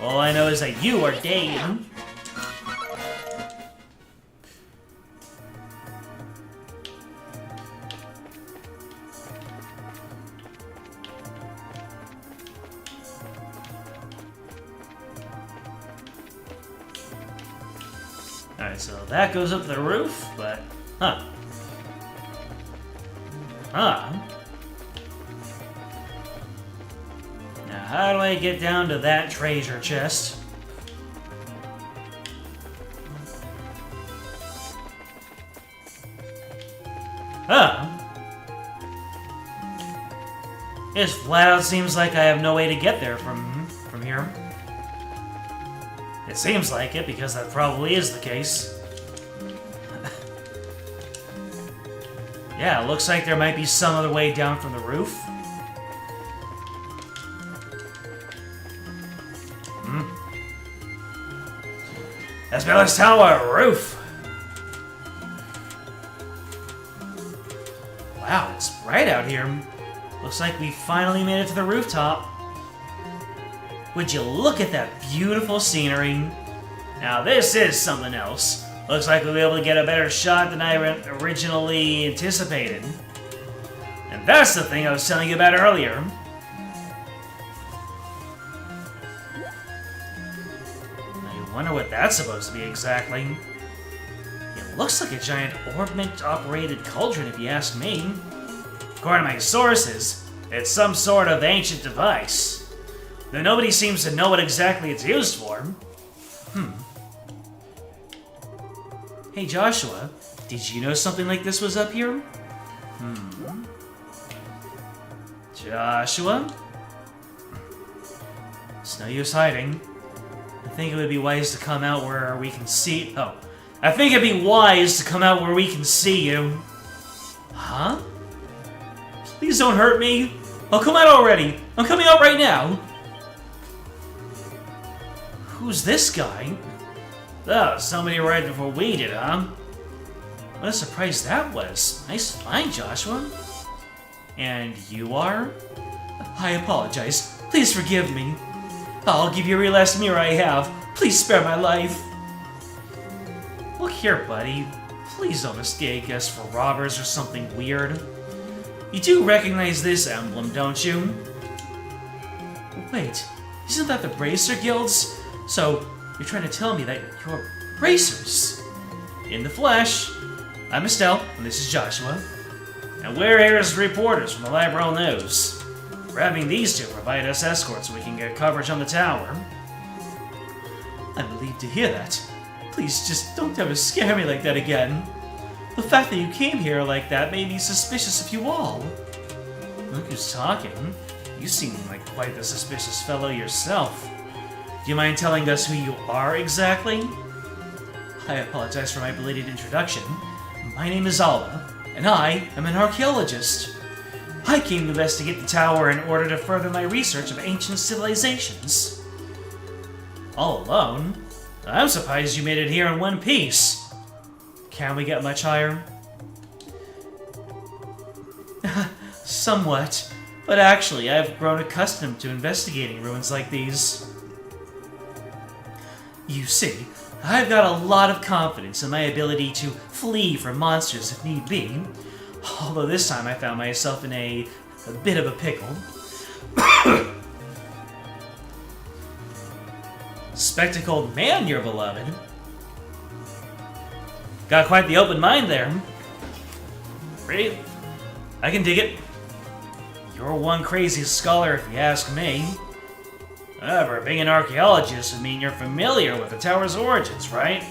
All I know is that you are dead. Alright, so that goes up the roof, but... Huh. Huh. Now, how do I get down to that treasure chest? Huh. It flat out seems like I have no way to get there from here. It seems like it, because that probably is the case. Yeah, it looks like there might be some other way down from the roof. Let's Tower roof! Wow, it's bright out here. Looks like we finally made it to the rooftop. Would you look at that beautiful scenery? Now this is something else. Looks like we'll be able to get a better shot than I originally anticipated. And that's the thing I was telling you about earlier. I wonder what that's supposed to be exactly. It looks like a giant ornament-operated cauldron if you ask me. According to my sources, it's some sort of ancient device. Though nobody seems to know what exactly it's used for. Hey Joshua, did you know something like this was up here? Joshua? It's no use hiding. I think it would be wise to come out where we can see... Oh. I think it'd be wise to come out where we can see you. Huh? Please don't hurt me. Oh, come out already. I'm coming out right now. Who's this guy? Oh, somebody arrived before we did, huh? What a surprise that was. Nice find, Joshua. And you are? I apologize. Please forgive me. I'll give you every last mirror I have. Please spare my life. Look here, buddy. please don't mistake us for robbers or something weird. You do recognize this emblem, don't you? Wait, isn't that the Bracer Guilds? So, you're trying to tell me that you're bracers? In the flesh. I'm Estelle, and this is Joshua. And we're here as reporters from the Liberal News. We're having these two provide us escorts so we can get coverage on the tower. I'm relieved to hear that. Please just don't ever scare me like that again. The fact that you came here like that made me suspicious of you all. Look who's talking. You seem like quite the suspicious fellow yourself. Do you mind telling us who you are exactly? I apologize for my belated introduction. My name is Alba, and I am an archaeologist. I came to investigate the tower in order to further my research of ancient civilizations. All alone? I'm surprised you made it here in one piece. Can we get much higher? Somewhat, but actually I've grown accustomed to investigating ruins like these. You see, I've got a lot of confidence in my ability to flee from monsters if need be, although this time I found myself in a bit of a pickle. Spectacled man, your beloved. Got quite the open mind there. Really? I can dig it. You're one crazy scholar if you ask me. However, being an archaeologist would mean you're familiar with the tower's origins, right?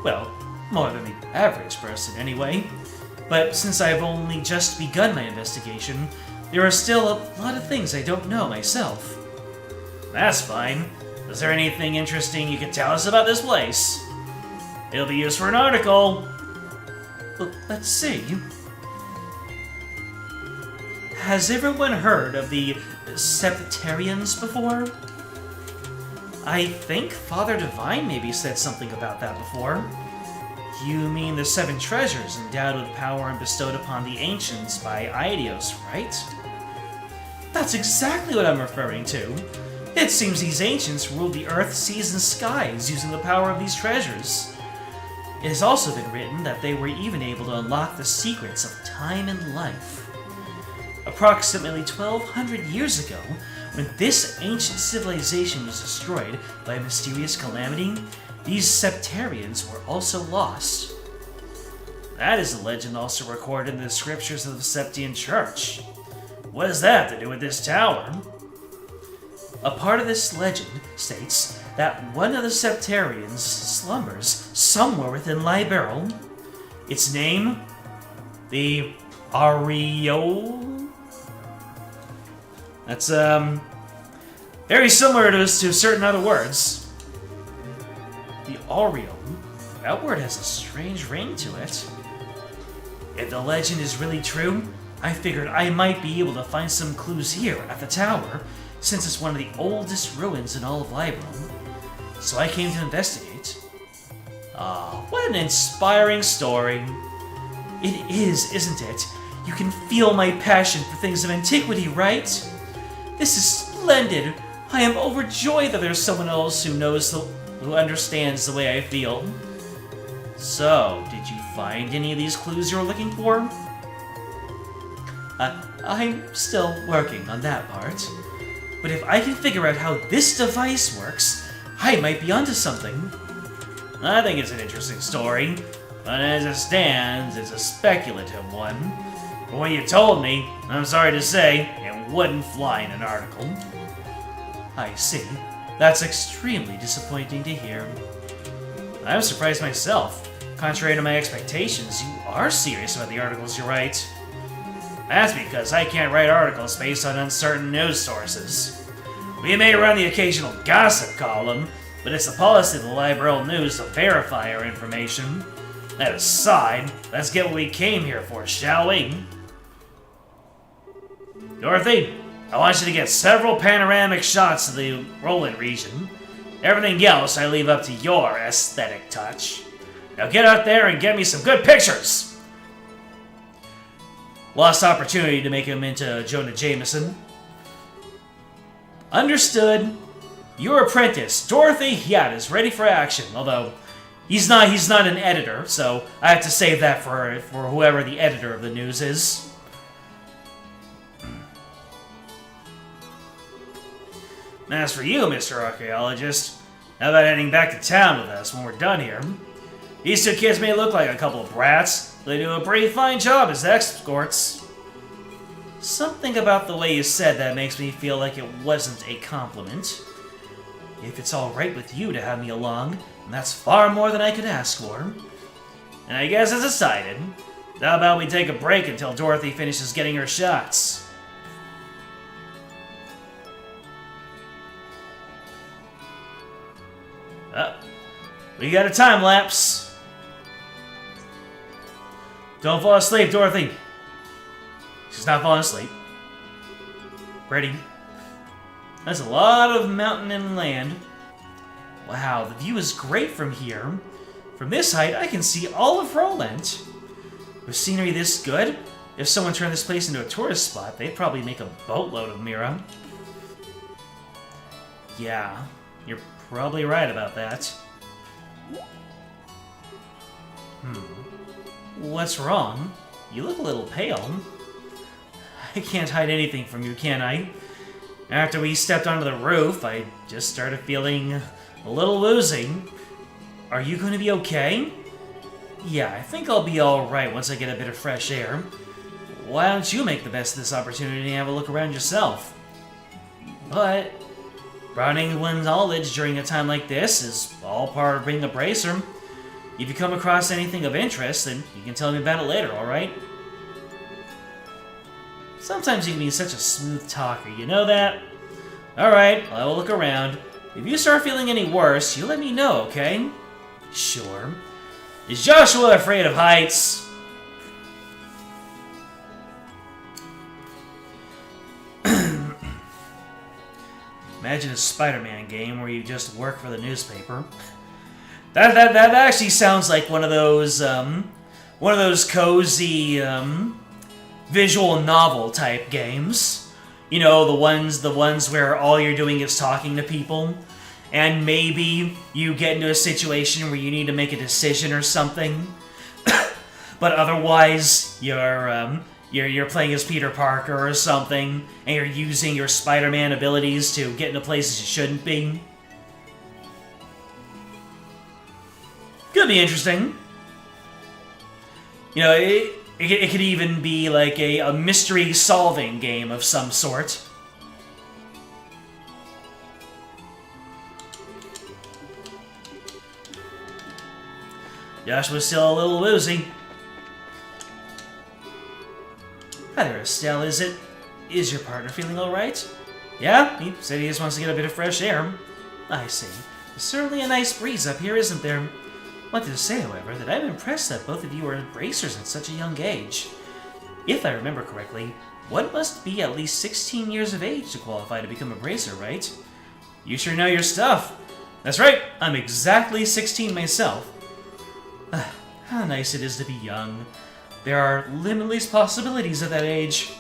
Well, more than the average person anyway. But since I've only just begun my investigation, there are still a lot of things I don't know myself. That's fine. Is there anything interesting you can tell us about this place? It'll be used for an article. Well, let's see. Has everyone heard of the Septarians before? I think Father Divine maybe said something about that before. You mean the 7 treasures endowed with power and bestowed upon the ancients by Aidios, right? That's exactly what I'm referring to. It seems these ancients ruled the earth, seas, and skies using the power of these treasures. It has also been written that they were even able to unlock the secrets of time and life. Approximately 1,200 years ago, when this ancient civilization was destroyed by a mysterious calamity, these Septarians were also lost. That is a legend also recorded in the scriptures of the Septian Church. What does that have to do with this tower? A part of this legend states that one of the Septarians slumbers somewhere within Liberal. Its name? The Ario? That's, very similar to certain other words. The Ario? That word has a strange ring to it. If the legend is really true, I figured I might be able to find some clues here at the tower, since it's one of the oldest ruins in all of Liberal. So I came to investigate. Ah, what an inspiring story. It is, isn't it? You can feel my passion for things of antiquity, right? This is splendid. I am overjoyed that there's someone else who understands the way I feel. So, did you find any of these clues you were looking for? I'm still working on that part. But if I can figure out how this device works, I might be onto something. I think it's an interesting story, but as it stands, it's a speculative one. From what you told me, I'm sorry to say, it wouldn't fly in an article. I see. That's extremely disappointing to hear. I'm surprised myself. Contrary to my expectations, you are serious about the articles you write. That's because I can't write articles based on uncertain news sources. We may run the occasional gossip column, but it's the policy of the Liberal News to verify our information. That aside, let's get what we came here for, shall we? Dorothy, I want you to get several panoramic shots of the Roland region. Everything else I leave up to your aesthetic touch. Now get out there and get me some good pictures! Lost opportunity to make him into Jonah Jameson. Understood. Your apprentice, Dorothy Hyat, is ready for action, although He's not an editor, so I have to save that for whoever the editor of the news is. As for you, Mr. Archaeologist, how about heading back to town with us when we're done here? These two kids may look like a couple of brats, but they do a pretty fine job as escorts. Something about the way you said that makes me feel like it wasn't a compliment. If it's alright with you to have me along, that's far more than I could ask for. And I guess it's decided. How about we take a break until Dorothy finishes getting her shots? We got a time lapse. Don't fall asleep, Dorothy. She's not falling asleep. Ready? That's a lot of mountain and land. Wow, the view is great from here. From this height, I can see all of Roland. With scenery this good, if someone turned this place into a tourist spot, they'd probably make a boatload of Mira. Yeah, you're probably right about that. What's wrong? You look a little pale. I can't hide anything from you, can I? After we stepped onto the roof, I just started feeling a little woozy. Are you going to be okay? Yeah, I think I'll be alright once I get a bit of fresh air. Why don't you make the best of this opportunity and have a look around yourself? But broadening one's knowledge during a time like this is all part of being a bracer. If you come across anything of interest, then you can tell me about it later, alright? Sometimes you can be such a smooth talker, you know that? Alright, I will look around. If you start feeling any worse, you let me know, okay? Sure. Is Joshua afraid of heights? Imagine a Spider-Man game where you just work for the newspaper. That actually sounds like one of those cozy visual novel type games. You know, the ones where all you're doing is talking to people, and maybe you get into a situation where you need to make a decision or something, but otherwise you're playing as Peter Parker or something, and you're using your Spider-Man abilities to get into places you shouldn't be. Could be interesting. You know, it could even be like a mystery-solving game of some sort. Josh was still a little woozy. Hi there, Estelle, is your partner feeling alright? Yeah, he said he just wants to get a bit of fresh air. I see. There's certainly a nice breeze up here, isn't there? Wanted to say, however, that I'm impressed that both of you are bracers at such a young age. If I remember correctly, one must be at least 16 years of age to qualify to become a bracer, right? You sure know your stuff. That's right, I'm exactly 16 myself. How nice it is to be young. There are limitless possibilities at that age.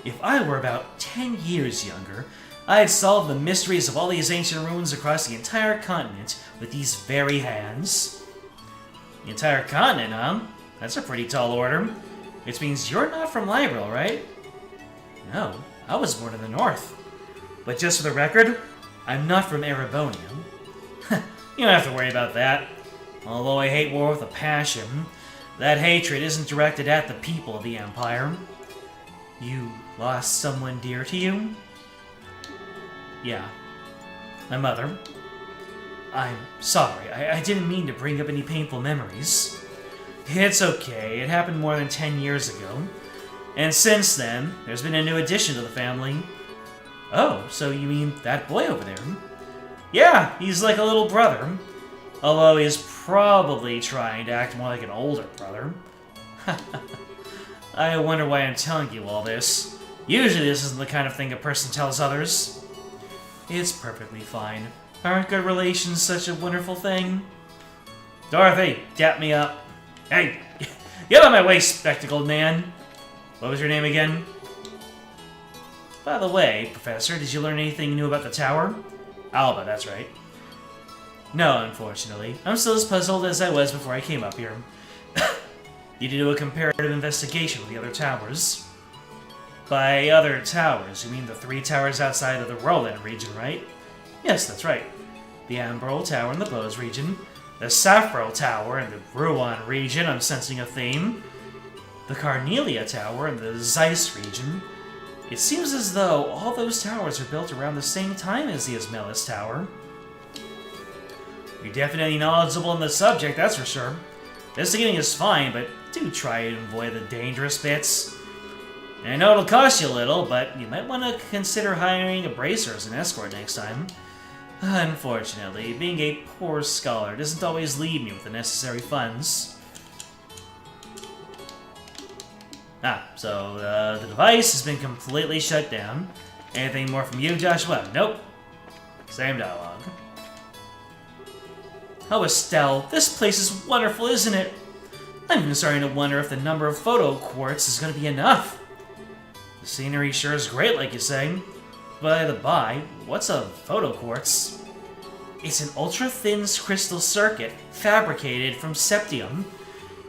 If I were about 10 years younger, I'd solve the mysteries of all these ancient ruins across the entire continent with these very hands. The entire continent, huh? That's a pretty tall order. Which means you're not from Liberal, right? No, I was born in the north. But just for the record, I'm not from Erebonia. You don't have to worry about that. Although I hate war with a passion, that hatred isn't directed at the people of the Empire. You lost someone dear to you? Yeah. My mother. I'm sorry, I didn't mean to bring up any painful memories. It's okay, it happened more than 10 years ago. And since then, there's been a new addition to the family. Oh, so you mean that boy over there? Yeah, he's like a little brother. Although he's probably trying to act more like an older brother. I wonder why I'm telling you all this. Usually this isn't the kind of thing a person tells others. It's perfectly fine. Aren't good relations such a wonderful thing? Dorothy, dap me up. Hey, get out of my way, spectacled man. What was your name again? By the way, Professor, did you learn anything new about the tower? Alba, that's right. No, unfortunately. I'm still as puzzled as I was before I came up here. Need to do a comparative investigation with the other towers. By other towers, you mean the 3 towers outside of the Roland region, right? Yes, that's right. The Amberl Tower in the Bose region, the Saffro Tower in the Ruan region, I'm sensing a theme, the Carnelia Tower in the Zeiss region. It seems as though all those towers are built around the same time as the Ismelis Tower. You're definitely knowledgeable on the subject, that's for sure. Investigating is fine, but do try and avoid the dangerous bits. And I know it'll cost you a little, but you might want to consider hiring a bracer as an escort next time. Unfortunately, being a poor scholar doesn't always leave me with the necessary funds. So the device has been completely shut down. Anything more from you, Joshua? Nope. Same dialogue. Oh, Estelle, this place is wonderful, isn't it? I'm even starting to wonder if the number of photo quartz is going to be enough. The scenery sure is great, like you say. By the by, what's a photo quartz? It's an ultra-thin crystal circuit fabricated from septium.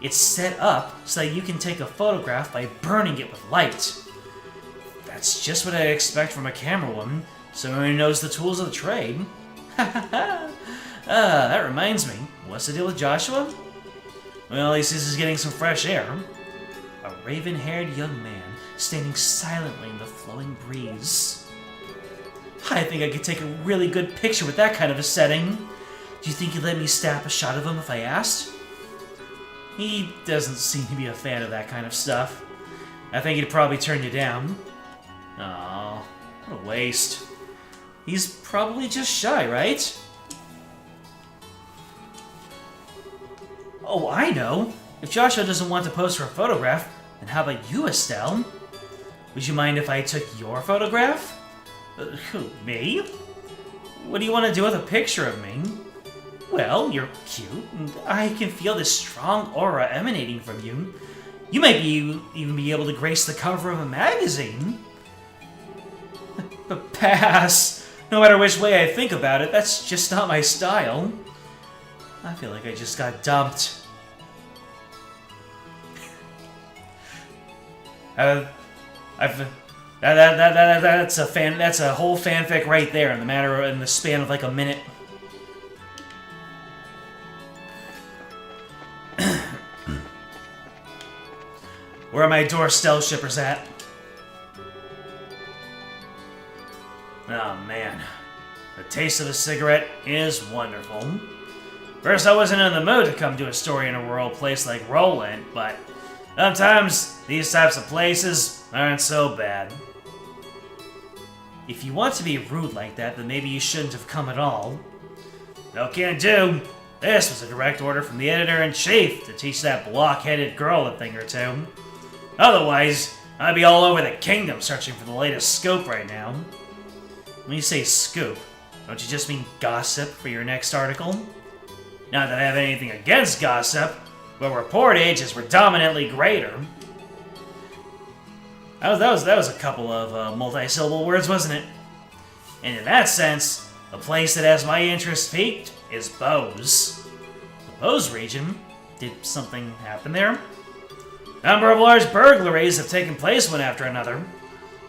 It's set up so that you can take a photograph by burning it with light. That's just what I expect from a camerawoman, someone who knows the tools of the trade. That reminds me, what's the deal with Joshua? Well, at least this is getting some fresh air. A raven-haired young man standing silently in the flowing breeze. I think I could take a really good picture with that kind of a setting. Do you think you'd let me snap a shot of him if I asked? He doesn't seem to be a fan of that kind of stuff. I think he'd probably turn you down. Aw, what a waste. He's probably just shy, right? Oh, I know! If Joshua doesn't want to pose for a photograph, then how about you, Estelle? Would you mind if I took your photograph? Who, me? What do you want to do with a picture of me? Well, you're cute, and I can feel this strong aura emanating from you. You might even be able to grace the cover of a magazine. But pass! No matter which way I think about it, that's just not my style. I feel like I just got dumped. That's a whole fanfic right there in the span of like a minute. Where are my Dorstel shippers at? Oh man, the taste of a cigarette is wonderful. First, I wasn't in the mood to come to a story in a rural place like Roland, but sometimes these types of places aren't so bad. If you want to be rude like that, then maybe you shouldn't have come at all. No can do. This was a direct order from the editor-in-chief to teach that block-headed girl a thing or two. Otherwise, I'd be all over the kingdom searching for the latest scoop right now. When you say scoop, don't you just mean gossip for your next article? Not that I have anything against gossip, but report age is predominantly greater. That was a couple of multi-syllable words, wasn't it? And in that sense, the place that has my interest peaked is Bose. The Bose region? Did something happen there? A number of large burglaries have taken place one after another.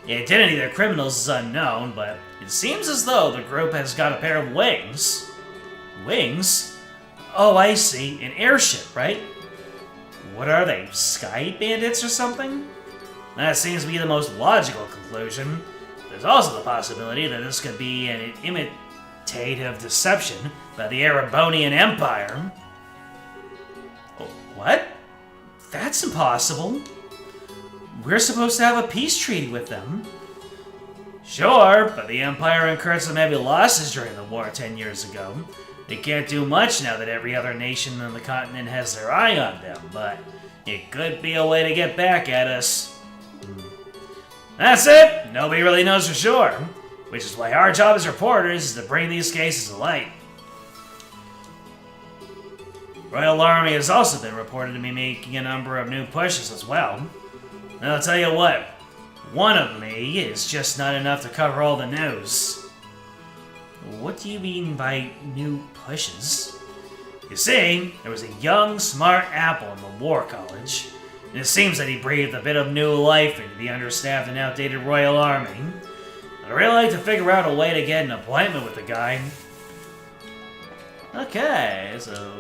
The identity of the criminals is unknown, but it seems as though the group has got a pair of wings. Wings? Oh, I see. An airship, right? What are they, sky bandits or something? That seems to be the most logical conclusion. There's also the possibility that this could be an imitative deception by the Erebonian Empire. Oh, what? That's impossible. We're supposed to have a peace treaty with them. Sure, but the Empire incurred some heavy losses during the war 10 years ago. They can't do much now that every other nation on the continent has their eye on them, but it could be a way to get back at us. That's it! Nobody really knows for sure. Which is why our job as reporters is to bring these cases to light. Royal Army has also been reported to be making a number of new pushes as well. And I'll tell you what, one of me is just not enough to cover all the news. What do you mean by new pushes? You see, there was a young, smart apple in the War College, and it seems that he breathed a bit of new life into the understaffed and outdated Royal Army. I'd really like to figure out a way to get an appointment with the guy. Okay, so...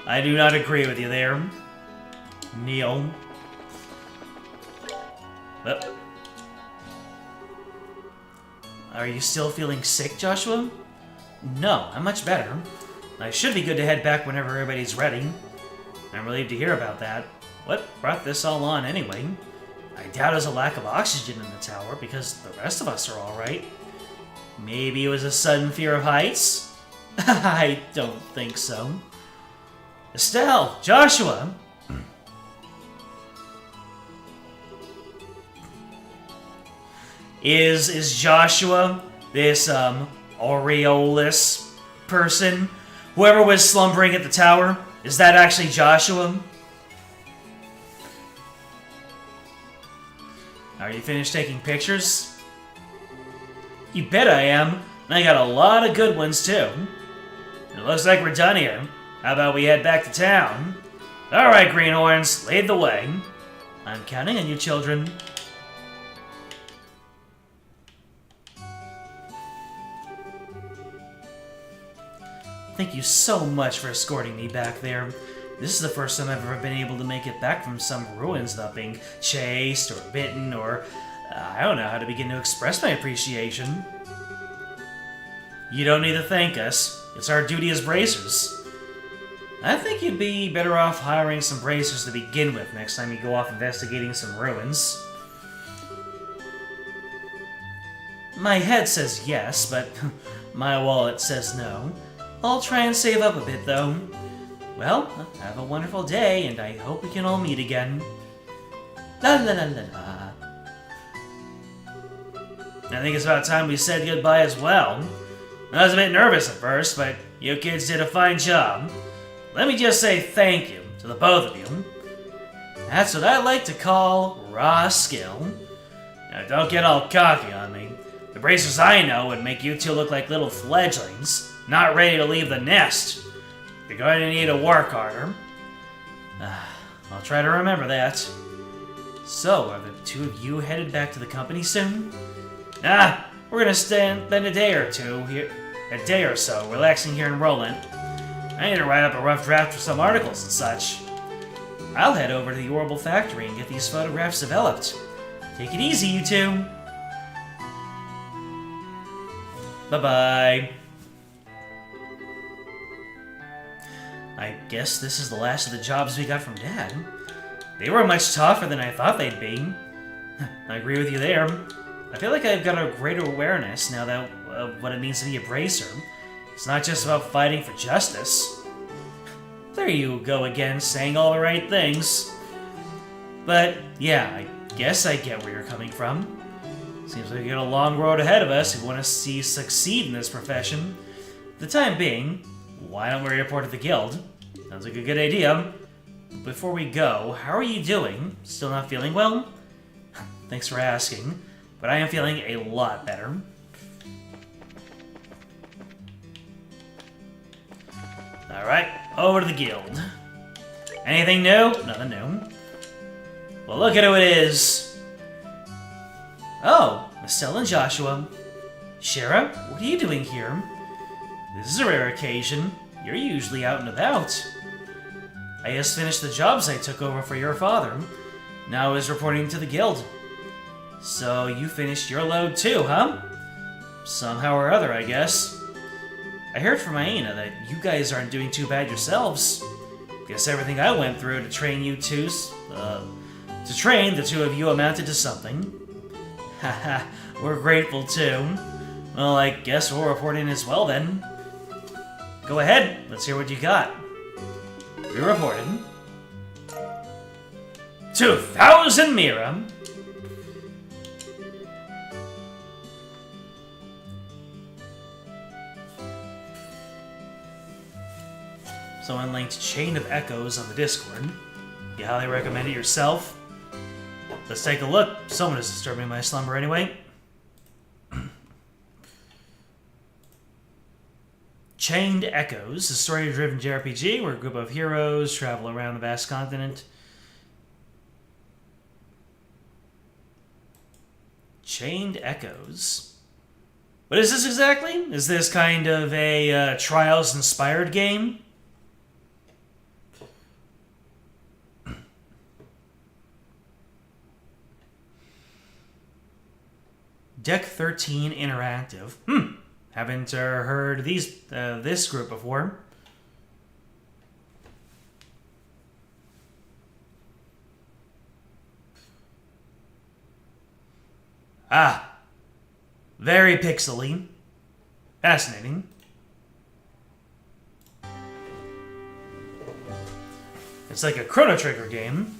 I do not agree with you there, Neil. Are you still feeling sick, Joshua? No, I'm much better. I should be good to head back whenever everybody's ready. I'm relieved to hear about that. What brought this all on anyway? I doubt it was a lack of oxygen in the tower, because the rest of us are alright. Maybe it was a sudden fear of heights? I don't think so. Estelle! Joshua! Is Joshua this, Aureolus person? Whoever was slumbering at the tower? Is that actually Joshua? Are you finished taking pictures? You bet I am. And I got a lot of good ones, too. It looks like we're done here. How about we head back to town? Alright, greenhorns, lead the way. I'm counting on you, children. Thank you so much for escorting me back there. This is the first time I've ever been able to make it back from some ruins without being chased or bitten or... I don't know how to begin to express my appreciation. You don't need to thank us. It's our duty as bracers. I think you'd be better off hiring some bracers to begin with next time you go off investigating some ruins. My head says yes, but my wallet says no. I'll try and save up a bit, though. Well, have a wonderful day, and I hope we can all meet again. La la la la la. I think it's about time we said goodbye as well. I was a bit nervous at first, but you kids did a fine job. Let me just say thank you to the both of you. That's what I like to call raw skill. Now, don't get all cocky on me. The bracers I know would make you two look like little fledglings, not ready to leave the nest. You're going to need to work harder. I'll try to remember that. So, are the two of you headed back to the company soon? We're gonna spend a day or so relaxing here in Roland. I need to write up a rough draft for some articles and such. I'll head over to the Orbital factory and get these photographs developed. Take it easy, you two. Bye-bye. I guess this is the last of the jobs we got from Dad. They were much tougher than I thought they'd be. I agree with you there. I feel like I've got a greater awareness now that of what it means to be a bracer. It's not just about fighting for justice. There you go again, saying all the right things. But yeah, I guess I get where you're coming from. Seems like we got a long road ahead of us if we want to see succeed in this profession. For the time being, why don't we report to the guild? Sounds like a good idea. Before we go, how are you doing? Still not feeling well? Thanks for asking, but I am feeling a lot better. Alright, over to the guild. Anything new? Nothing new. Well, look at who it is. Oh, Estelle and Joshua. Shara, what are you doing here? This is a rare occasion. You're usually out and about. I just finished the jobs I took over for your father. Now I was reporting to the guild. So you finished your load too, huh? Somehow or other, I guess. I heard from Aina that you guys aren't doing too bad yourselves. Guess everything I went through to train you twos, to train the two of you amounted to something. Haha, we're grateful too. Well, I guess we'll report in as well then. Go ahead, let's hear what you got. We reported. 2,000 Mira. Someone linked Chain of Echoes on the Discord. You highly recommend it yourself? Let's take a look. Someone is disturbing my slumber anyway. Chained Echoes, a story-driven JRPG where a group of heroes travel around the vast continent. Chained Echoes. What is this exactly? Is this kind of a Trials-inspired game? Deck 13 Interactive. Haven't heard this group before. Ah. Very pixely. Fascinating. It's like a Chrono Trigger game.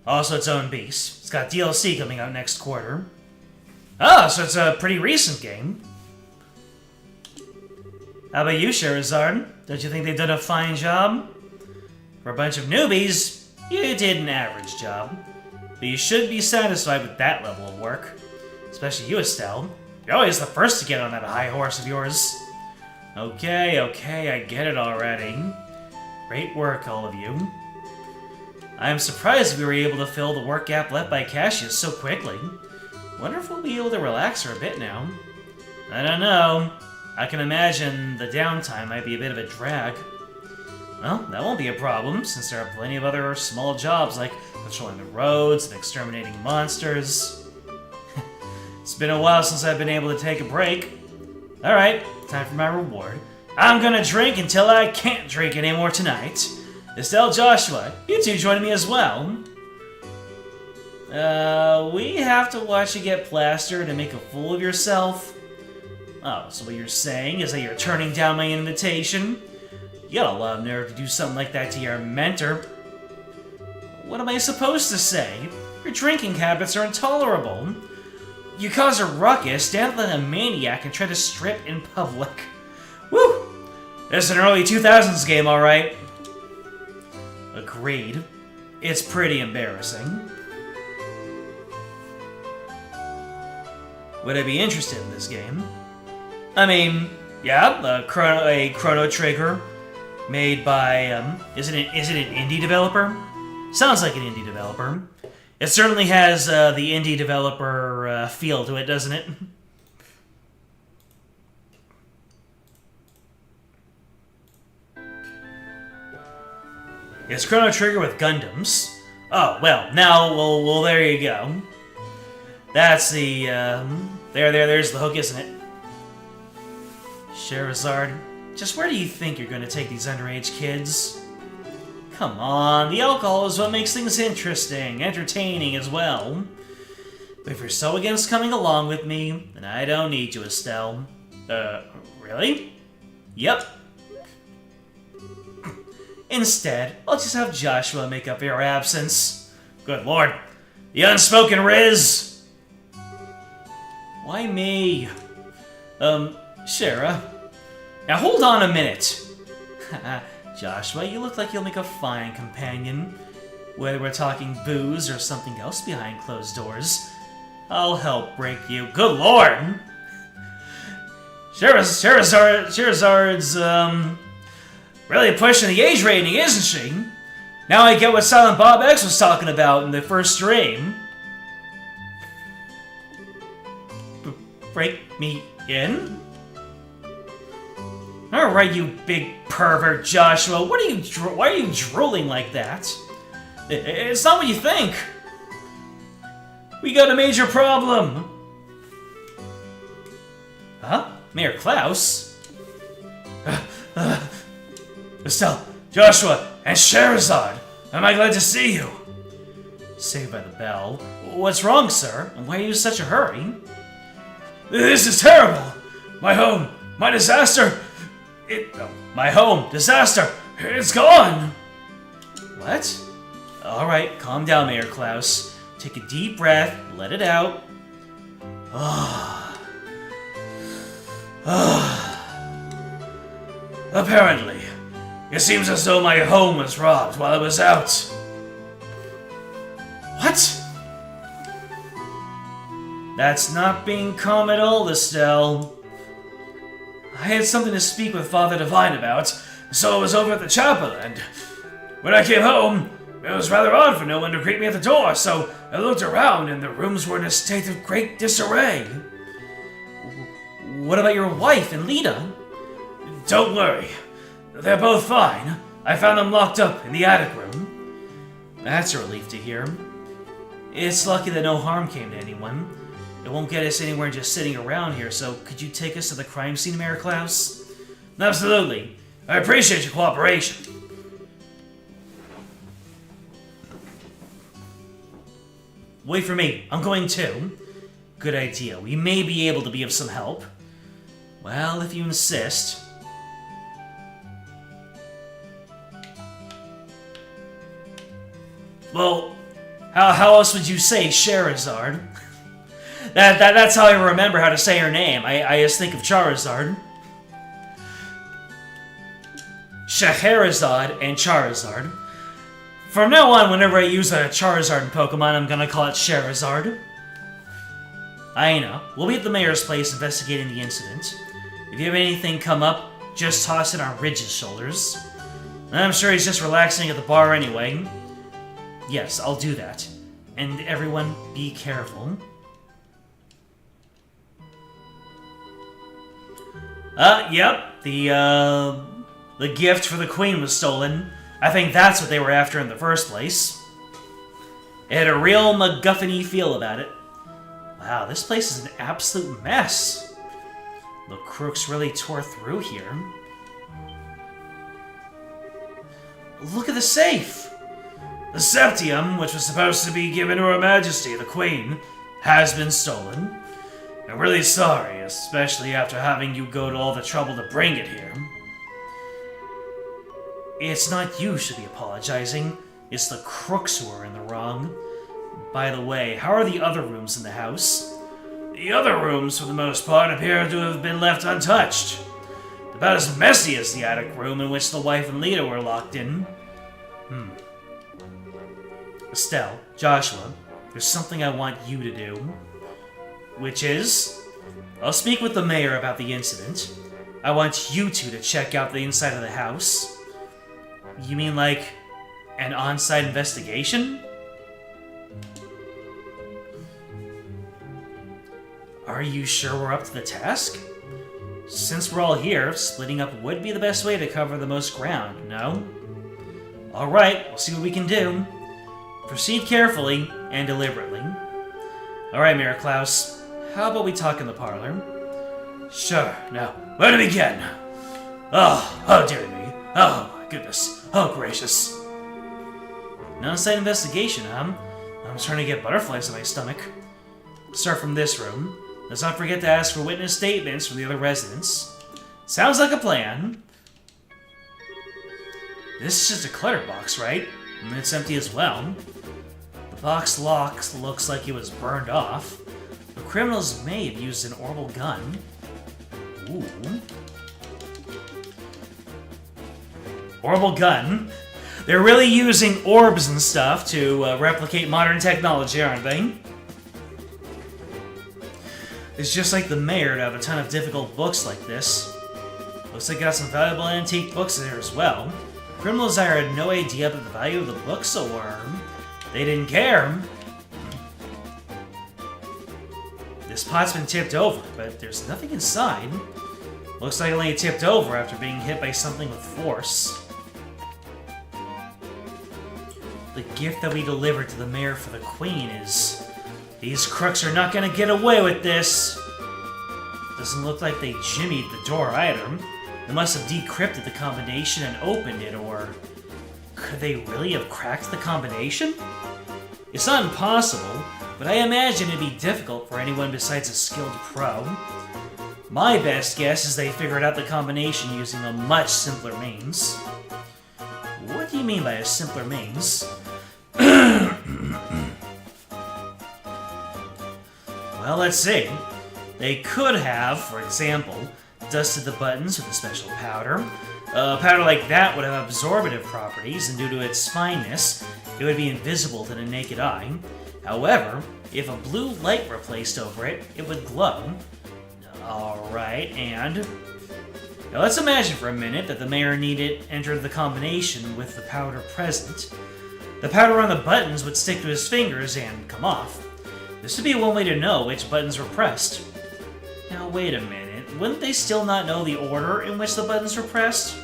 Also its own beast. It's got DLC coming out next quarter. Oh, so it's a pretty recent game. How about you, Sherazard? Don't you think they've done a fine job? For a bunch of newbies, you did an average job. But you should be satisfied with that level of work. Especially you, Estelle. You're always the first to get on that high horse of yours. Okay, I get it already. Great work, all of you. I am surprised we were able to fill the work gap left by Cassius so quickly. Wonder if we'll be able to relax her a bit now. I don't know. I can imagine the downtime might be a bit of a drag. Well, that won't be a problem, since there are plenty of other small jobs like patrolling the roads and exterminating monsters. It's been a while since I've been able to take a break. Alright, time for my reward. I'm gonna drink until I can't drink anymore tonight. Estelle, Joshua, you two join me as well. We have to watch you get plastered and make a fool of yourself? Oh, so what you're saying is that you're turning down my invitation? You got a lot of nerve to do something like that to your mentor. What am I supposed to say? Your drinking habits are intolerable. You cause a ruckus, stand up like a maniac, and try to strip in public. Woo! This is an early 2000s game, alright. Agreed. It's pretty embarrassing. Would I be interested in this game? I mean, yeah, a Chrono Trigger made by, is it an indie developer? Sounds like an indie developer. It certainly has the indie developer feel to it, doesn't it? It's Chrono Trigger with Gundams. Oh, well, now, well, there you go. That's the, there's the hook, isn't it? Sherazard, just where do you think you're going to take these underage kids? Come on, the alcohol is what makes things interesting, entertaining as well. But if you're so against coming along with me, then I don't need you, Estelle. Really? Yep. Instead, I'll just have Joshua make up for your absence. Good lord. The unspoken Riz! Why me? Shara. Now hold on a minute. Joshua, you look like you'll make a fine companion. Whether we're talking booze or something else behind closed doors, I'll help break you. Good lord! Sherazard's, really pushing the age rating, isn't she? Now I get what Silent Bob X was talking about in the first stream. Break me in? Alright, you big pervert, Joshua. Why are you drooling like that? It's not what you think. We got a major problem. Huh? Mayor Klaus? Estelle, Joshua, and Sherazard, am I glad to see you? Saved by the Bell. What's wrong, sir? And why are you in such a hurry? This is terrible! My home, my disaster! My home, disaster! It's gone! What? Alright, calm down, Mayor Klaus. Take a deep breath, let it out. Apparently, it seems as though my home was robbed while I was out. What? That's not being calm at all, Estelle. I had something to speak with Father Divine about, so I was over at the chapel, and when I came home, it was rather odd for no one to greet me at the door, so I looked around and the rooms were in a state of great disarray. What about your wife and Lita? Don't worry. They're both fine. I found them locked up in the attic room. That's a relief to hear. It's lucky that no harm came to anyone. It won't get us anywhere just sitting around here, so could you take us to the crime scene, Mayor Klaus? Absolutely. I appreciate your cooperation. Wait for me. I'm going too. Good idea. We may be able to be of some help. Well, if you insist. Well, how else would you say Scheherazade? That's how I remember how to say her name. I just think of Charizard. Scheherazade and Charizard. From now on, whenever I use a Charizard in Pokemon, I'm gonna call it Scheherazade. I know. We'll be at the mayor's place investigating the incident. If you have anything come up, just toss it on Ridge's shoulders. I'm sure he's just relaxing at the bar anyway. Yes, I'll do that. And everyone, be careful. Yep. The gift for the Queen was stolen. I think that's what they were after in the first place. It had a real MacGuffin-y feel about it. Wow, this place is an absolute mess. The crooks really tore through here. Look at the safe! The septium, which was supposed to be given to Her Majesty, the Queen, has been stolen. I'm really sorry, especially after having you go to all the trouble to bring it here. It's not you who should be apologizing. It's the crooks who are in the wrong. By the way, how are the other rooms in the house? The other rooms, for the most part, appear to have been left untouched. About as messy as the attic room in which the wife and Lita were locked in. Estelle, Joshua, there's something I want you to do. Which is, I'll speak with the mayor about the incident. I want you two to check out the inside of the house. You mean like an on-site investigation? Are you sure we're up to the task? Since we're all here, splitting up would be the best way to cover the most ground, no? Alright, we'll see what we can do. Proceed carefully and deliberately. Alright, Mayor Klaus, how about we talk in the parlor? Sure, now, where to begin? Oh dear me. Oh my goodness. Oh gracious. An on-site investigation, huh? I'm starting to get butterflies in my stomach. Start from this room. Let's not forget to ask for witness statements from the other residents. Sounds like a plan. This is just a clutter box, right? And it's empty as well. The box looks like it was burned off. The criminals may have used an orbital gun. Ooh. Orbital gun? They're really using orbs and stuff to replicate modern technology, aren't they? It's just like the mayor to have a ton of difficult books like this. Looks like got some valuable antique books there as well. Criminals either had no idea about the value of the books, or they didn't care. This pot's been tipped over, but there's nothing inside. Looks like it only tipped over after being hit by something with force. The gift that we delivered to the mayor for the Queen is... These crooks are not gonna get away with this! Doesn't look like they jimmied the door either. They must have decrypted the combination and opened it, or... Could they really have cracked the combination? It's not impossible, but I imagine it'd be difficult for anyone besides a skilled pro. My best guess is they figured out the combination using a much simpler means. What do you mean by a simpler means? Well, let's see. They could have, for example, dusted the buttons with a special powder. A powder like that would have absorptive properties, and due to its fineness, it would be invisible to the naked eye. However, if a blue light were placed over it, it would glow. Alright, and... Now let's imagine for a minute that the mayor needed enter the combination with the powder present. The powder on the buttons would stick to his fingers and come off. This would be one way to know which buttons were pressed. Now wait a minute, wouldn't they still not know the order in which the buttons were pressed?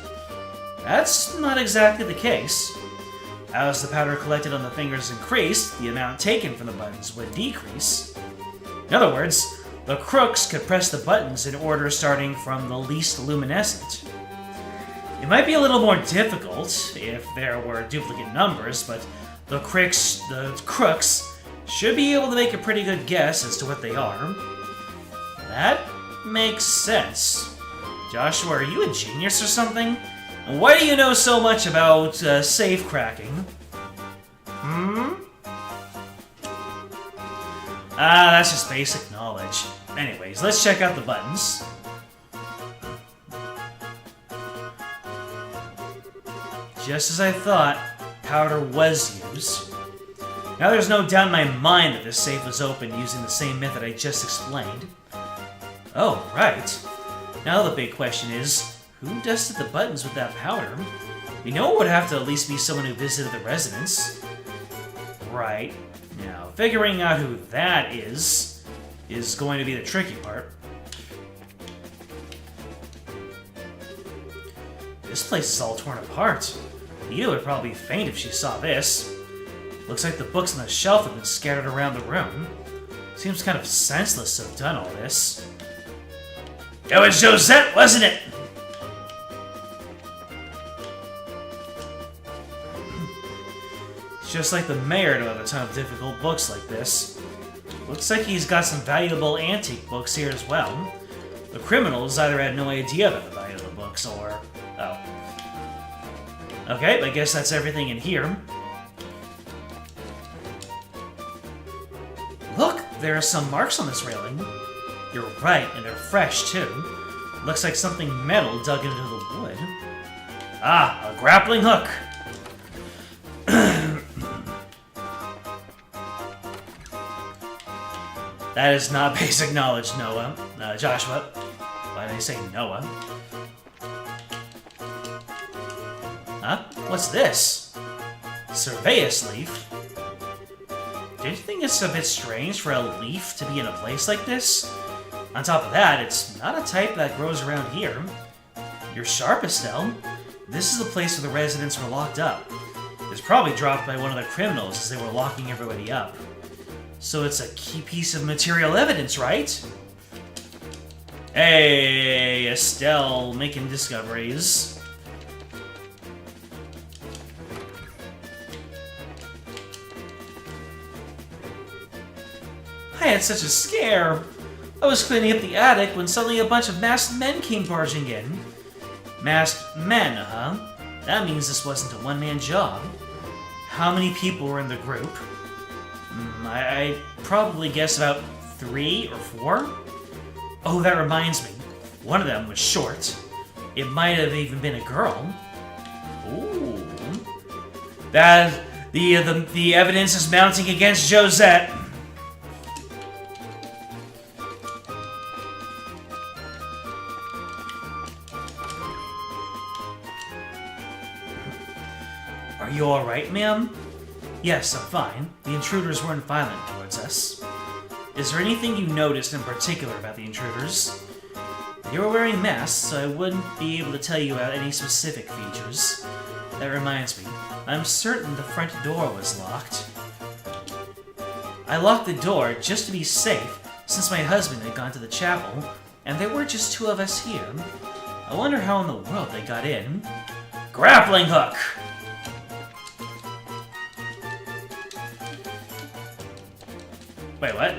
That's not exactly the case. As the powder collected on the fingers increased, the amount taken from the buttons would decrease. In other words, the crooks could press the buttons in order starting from the least luminescent. It might be a little more difficult if there were duplicate numbers, but the crooks should be able to make a pretty good guess as to what they are. That makes sense. Joshua, are you a genius or something? And why do you know so much about safe cracking? That's just basic knowledge. Anyways, let's check out the buttons. Just as I thought, powder was used. Now there's no doubt in my mind that this safe was opened using the same method I just explained. Oh, right. Now the big question is, who dusted the buttons with that powder? We know it would have to at least be someone who visited the residence. Right. Now, figuring out who that is going to be the tricky part. This place is all torn apart. Ida would probably faint if she saw this. Looks like the books on the shelf have been scattered around the room. Seems kind of senseless to have done all this. It was Josette, wasn't it? It's just like the mayor to have a ton of difficult books like this. Looks like he's got some valuable antique books here as well. The criminals either had no idea about the value of the books or... oh. Okay, I guess that's everything in here. Look! There are some marks on this railing. You're right, and they're fresh, too. Looks like something metal dug into the wood. Ah, a grappling hook! That is not basic knowledge, Noah. Joshua. Why did I say Noah? Huh? What's this? Surveillance leaf? Don't you think it's a bit strange for a leaf to be in a place like this? On top of that, it's not a type that grows around here. You're sharp, Estelle. This is the place where the residents were locked up. It was probably dropped by one of the criminals as they were locking everybody up. So it's a key piece of material evidence, right? Hey, Estelle, making discoveries. I had such a scare. I was cleaning up the attic when suddenly a bunch of masked men came barging in. Masked men, huh? That means this wasn't a one-man job. How many people were in the group? I'd probably guess about 3 or 4. Oh, that reminds me. One of them was short. It might have even been a girl. Ooh. The evidence is mounting against Josette. Are you alright, ma'am? Yes, I'm fine. The intruders weren't violent towards us. Is there anything you noticed in particular about the intruders? They were wearing masks, so I wouldn't be able to tell you about any specific features. That reminds me, I'm certain the front door was locked. I locked the door just to be safe, since my husband had gone to the chapel, and there were just 2 of us here. I wonder how in the world they got in. Grappling hook! Wait, what?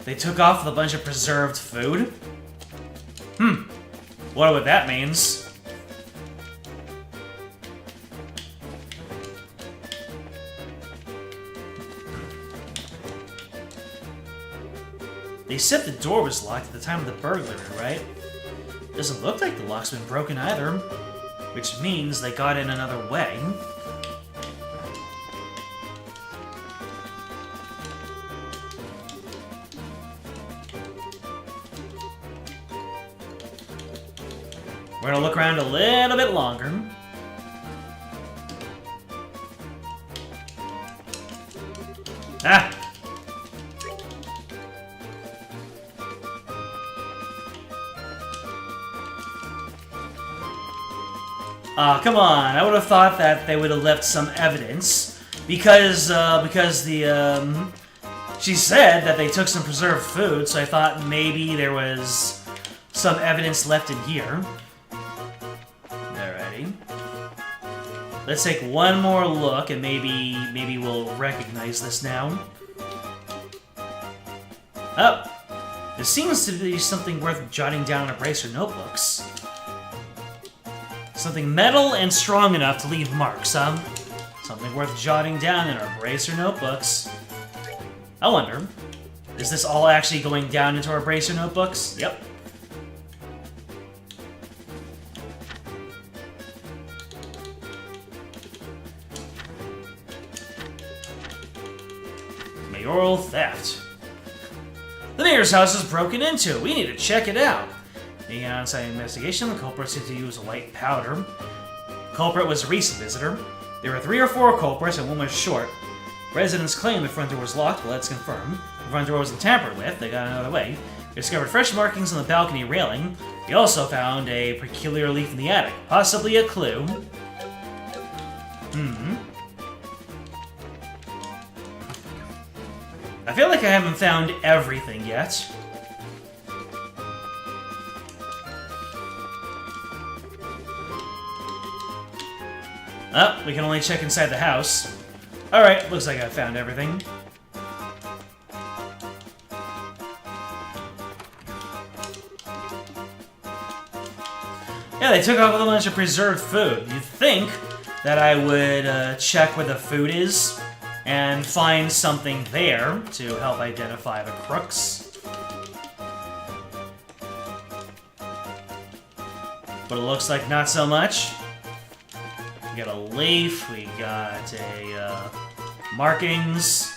They took off with a bunch of preserved food? Wonder what that means. They said the door was locked at the time of the burglary, right? Doesn't look like the lock's been broken either, which means they got in another way. We're gonna look around a little bit longer. Ah! Come on. I would have thought that they would have left some evidence. Because she said that they took some preserved food, so I thought maybe there was some evidence left in here. Alrighty. Let's take one more look, and maybe we'll recognize this now. Oh! This seems to be something worth jotting down in a brace or notebooks. Something metal and strong enough to leave marks, huh? Something worth jotting down in our brace or notebooks. I wonder, is this all actually going down into our brace or notebooks? Yep. Mayoral theft. The mayor's house is broken into. We need to check it out. Being an outside investigation, the culprit seemed to use white powder. The culprit was a recent visitor. There were 3 or 4 culprits and one was short. Residents claim the front door was locked, but let's confirm. The front door wasn't tampered with, they got another way. They discovered fresh markings on the balcony railing. We also found a peculiar leaf in the attic, possibly a clue. I feel like I haven't found everything yet. Oh, we can only check inside the house. Alright, looks like I found everything. Yeah, they took off a whole bunch of preserved food. You'd think that I would check where the food is and find something there to help identify the crooks. But it looks like not so much. We got a leaf, we got a markings.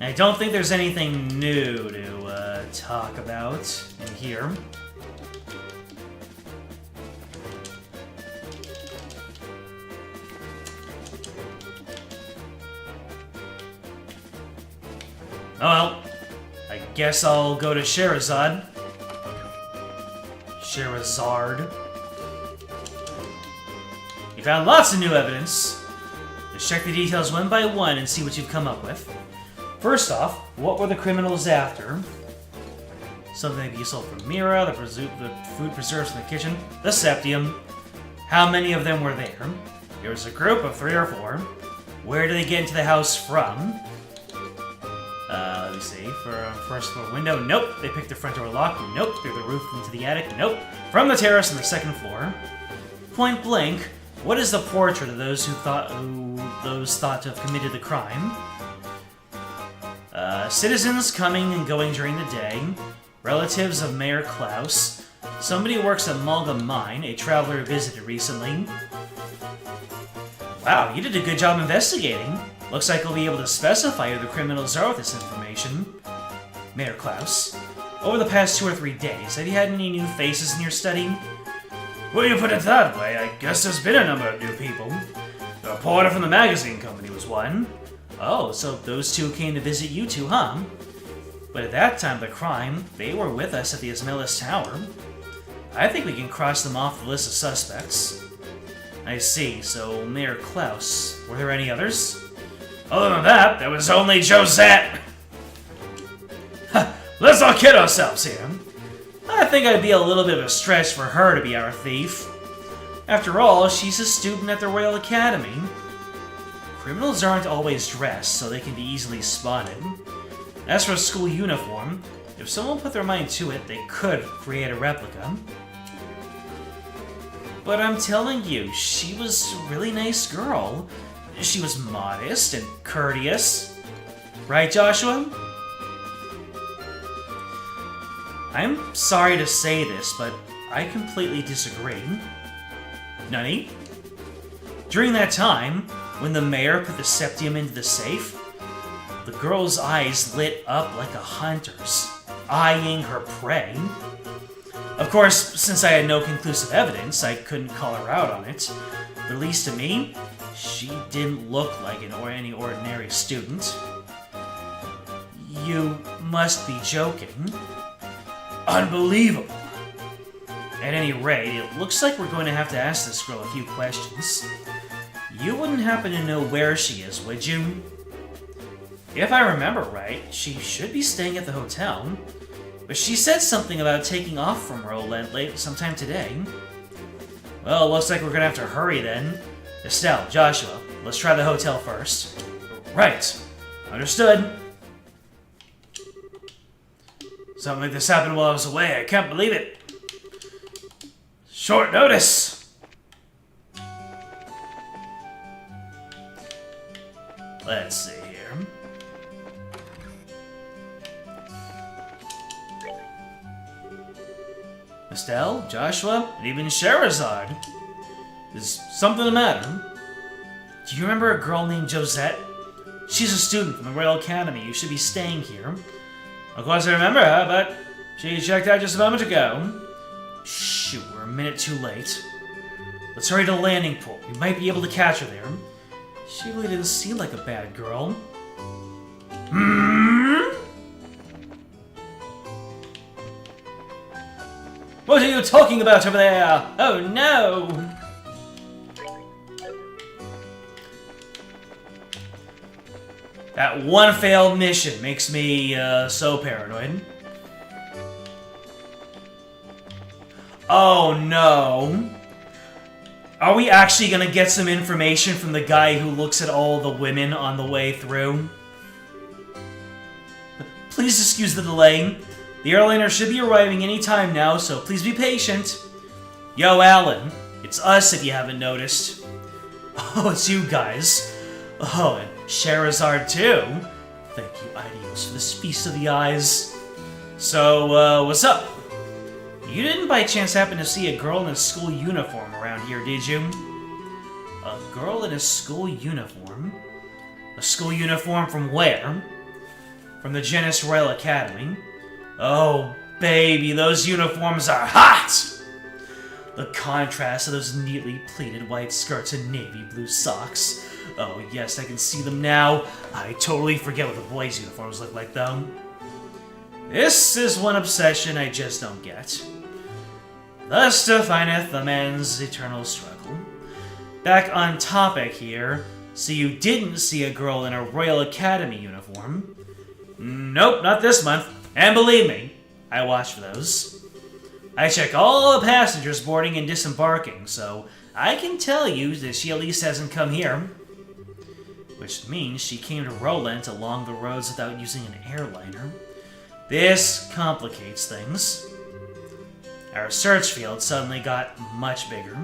I don't think there's anything new to talk about in here. Oh well, I guess I'll go to Scheherazade. You found lots of new evidence. Let's check the details one by one and see what you've come up with. First off, what were the criminals after? Something useful from Mira, the food preserves in the kitchen, the septium. How many of them were there? There was a group of 3 or 4. Where did they get into the house from? Let me see. For a first floor window, nope. They picked the front door lock, nope. Through the roof into the attic, nope. From the terrace on the 2nd floor. Point blank, what is the portrait of those thought to have committed the crime? Citizens coming and going during the day. Relatives of Mayor Klaus. Somebody who works at Malga Mine, a traveler who visited recently. Wow, you did a good job investigating. Looks like we'll be able to specify who the criminals are with this information. Mayor Klaus. Over the past 2 or 3 days, have you had any new faces in your study? Well, you put it that way, I guess there's been a number of new people. The reporter from the magazine company was one. Oh, so those 2 came to visit you 2, huh? But at that time of the crime, they were with us at the Ismaelis Tower. I think we can cross them off the list of suspects. I see, so Mayor Klaus. Were there any others? Other than that, there was only Josette! Let's not kid ourselves here. I think it'd be a little bit of a stretch for her to be our thief. After all, she's a student at the Royal Academy. Criminals aren't always dressed, so they can be easily spotted. As for a school uniform, if someone put their mind to it, they could create a replica. But I'm telling you, she was a really nice girl. She was modest and courteous. Right, Joshua? I'm sorry to say this, but I completely disagree. Nani? During that time, when the mayor put the septium into the safe, the girl's eyes lit up like a hunter's. eyeing her prey. Of course, since I had no conclusive evidence, I couldn't call her out on it. But at least to me, she didn't look like any ordinary student. You must be joking. Unbelievable. At any rate, it looks like we're going to have to ask this girl a few questions. You wouldn't happen to know where she is, would you? If I remember right, she should be staying at the hotel. But she said something about taking off from Roland late sometime today. Well, looks like we're gonna have to hurry then. Estelle, Joshua, let's try the hotel first. Right. Understood. Something like this happened while I was away. I can't believe it. Short notice. Let's see here. Estelle, Joshua, and even Sherazade. Is something the matter? Do you remember a girl named Josette? She's a student from the Royal Academy. You should be staying here. Of course I remember her, but she checked out just a moment ago. Shoot, we're a minute too late. Let's hurry to the landing pool. We might be able to catch her there. She really didn't seem like a bad girl. What are you talking about over there? Oh no! That one failed mission makes me so paranoid. Oh no! Are we actually gonna get some information from the guy who looks at all the women on the way through? Please excuse the delay. The airliner should be arriving any time now, so please be patient. Yo, Alan. It's us if you haven't noticed. Oh, it's you guys. Oh, and Sherazade too. Thank you, Ideals, for this feast of the eyes. So, what's up? You didn't by chance happen to see a girl in a school uniform around here, did you? A girl in a school uniform? A school uniform from where? From the Genis Royal Academy. Oh, baby, those uniforms are hot! The contrast of those neatly pleated white skirts and navy blue socks. Oh, yes, I can see them now. I totally forget what the boys' uniforms look like, though. This is one obsession I just don't get. Thus defineth the man's eternal struggle. Back on topic here, so you didn't see a girl in a Royal Academy uniform? Nope, not this month. And believe me, I watch for those. I check all the passengers boarding and disembarking, so I can tell you that she at least hasn't come here. Which means she came to Roland along the roads without using an airliner. This complicates things. Our search field suddenly got much bigger.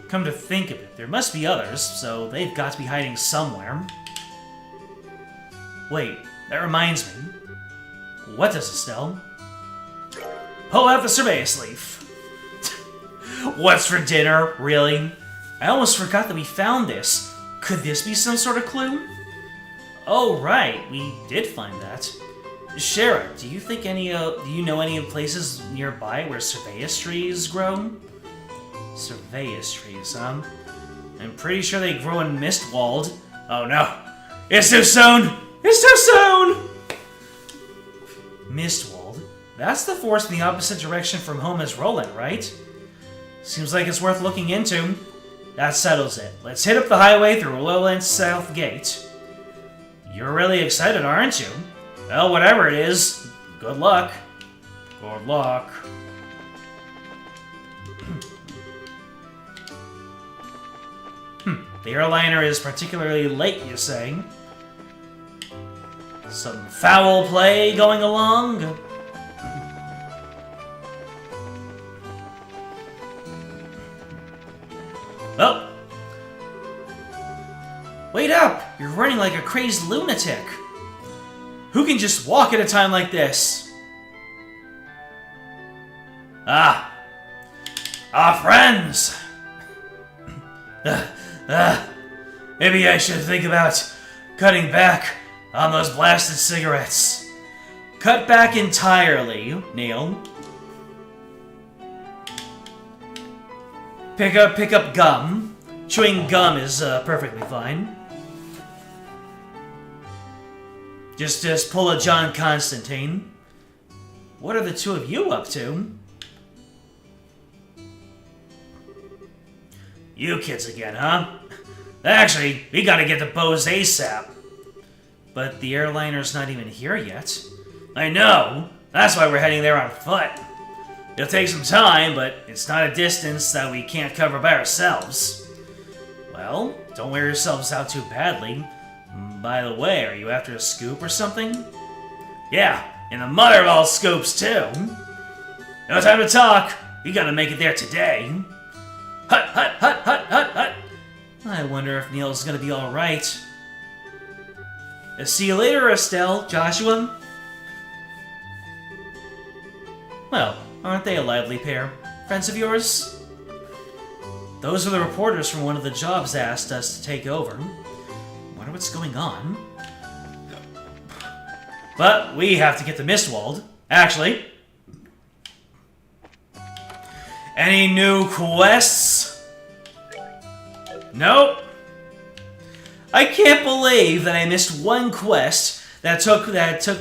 Come to think of it, there must be others, so they've got to be hiding somewhere. Wait, that reminds me. What does Estelle? Pull out the surveillance leaf. What's for dinner? Really? I almost forgot that we found this. Could this be some sort of clue? Oh, right. We did find that. Shara, do you think do you know any places nearby where surveillance trees grow? Surveillance trees, huh? I'm pretty sure they grow in Mistwald. Oh no. It's too soon! It's too soon! Mistwald? That's the forest in the opposite direction from home as Roland, right? Seems like it's worth looking into. That settles it. Let's hit up the highway through Roland's South Gate. You're really excited, aren't you? Well, whatever it is, good luck. Good luck. The airliner is particularly late, you say? Some foul play going along? Well, wait up! You're running like a crazed lunatic. Who can just walk at a time like this? Ah! Our friends! Maybe I should think about cutting back on those blasted cigarettes. Cut back entirely, Neil. Pick up gum. Chewing gum is perfectly fine. Just pull a John Constantine. What are the two of you up to? You kids again, huh? Actually, we gotta get to Bose ASAP. But the airliner's not even here yet. I know! That's why we're heading there on foot. It'll take some time, but it's not a distance that we can't cover by ourselves. Well, don't wear yourselves out too badly. By the way, are you after a scoop or something? Yeah, and the mother of all scoops, too. No time to talk. We gotta make it there today. Hut, hut, hut, hut, hut, hut. I wonder if Neil's gonna be alright. See you later, Estelle. Joshua? Well, aren't they a lively pair? Friends of yours? Those are the reporters from one of the jobs asked us to take over. Wonder what's going on. But we have to get to Mistwald. Actually. Any new quests? Nope. I can't believe that I missed one quest that took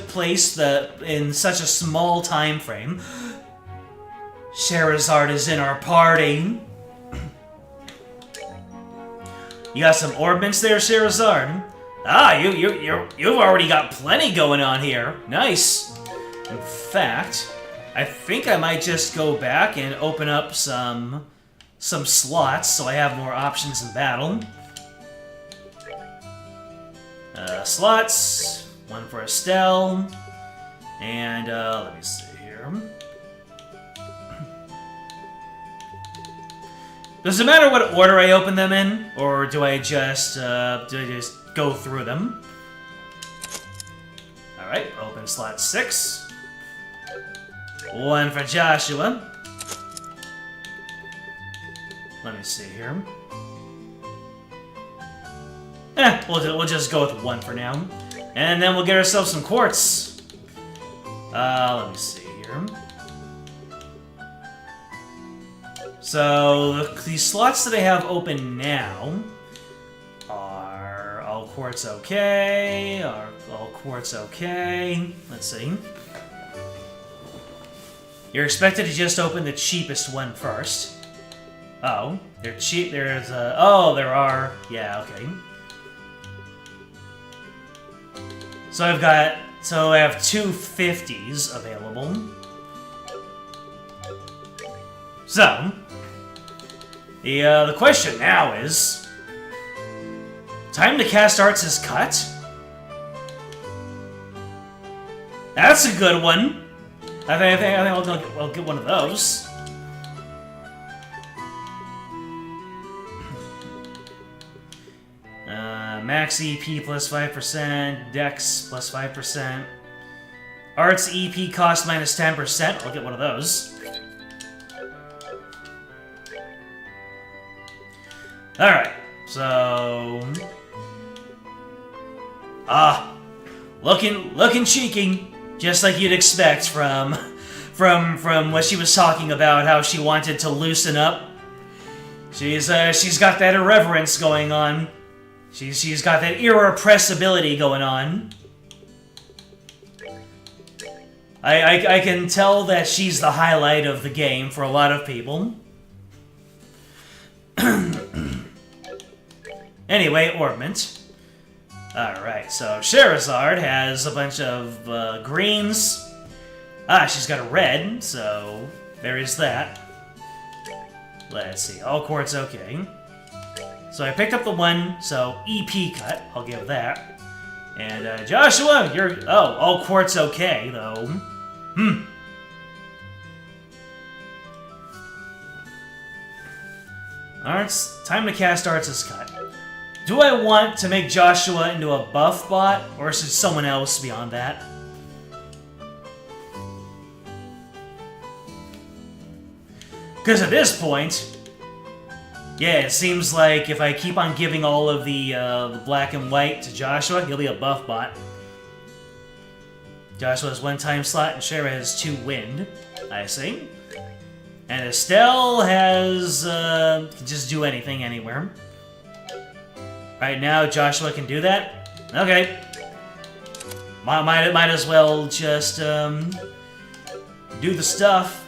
place in such a small time frame. Sherazard is in our party. You got some orbments there, Sherazard? Ah, you've already got plenty going on here. Nice. In fact, I think I might just go back and open up some slots so I have more options in battle. Slots, one for Estelle, and let me see here. Does it matter what order I open them in, or do I just go through them? All right, open slot 6. One for Joshua. Let me see here. We'll just go with 1 for now. And then we'll get ourselves some quartz. Let me see here. So, the slots that I have open now are all quartz okay, are all quartz okay. Let's see. You're expected to just open the cheapest one first. Oh, they're cheap. There's oh, there are. Yeah, okay. So I have two 50s available. So, the question now is, time to cast arts is cut? That's a good one. I think I'll get one of those. Max EP plus 5%, Dex plus 5%. Arts EP cost minus 10%. I'll get one of those. Alright, so... looking cheeky. Just like you'd expect from what she was talking about, how she wanted to loosen up. She's got that irreverence going on. She's got that irrepressibility going on. I can tell that she's the highlight of the game for a lot of people. Anyway, Orbment. Alright, so Sherazard has a bunch of greens. She's got a red, so there is that. Let's see, all quartz okay. So I picked up the 1, so EP cut, I'll give that. And Joshua, you're... Oh, all quartz okay, though. Arts, time to cast arts is cut. Do I want to make Joshua into a buff bot, or should someone else be on that? Because at this point... Yeah, it seems like if I keep on giving all of the black and white to Joshua, he'll be a buff bot. Joshua has 1 time slot and Shara has 2 wind. I see. And Estelle has, can just do anything anywhere. Right now, Joshua can do that? Okay. Might as well just, do the stuff.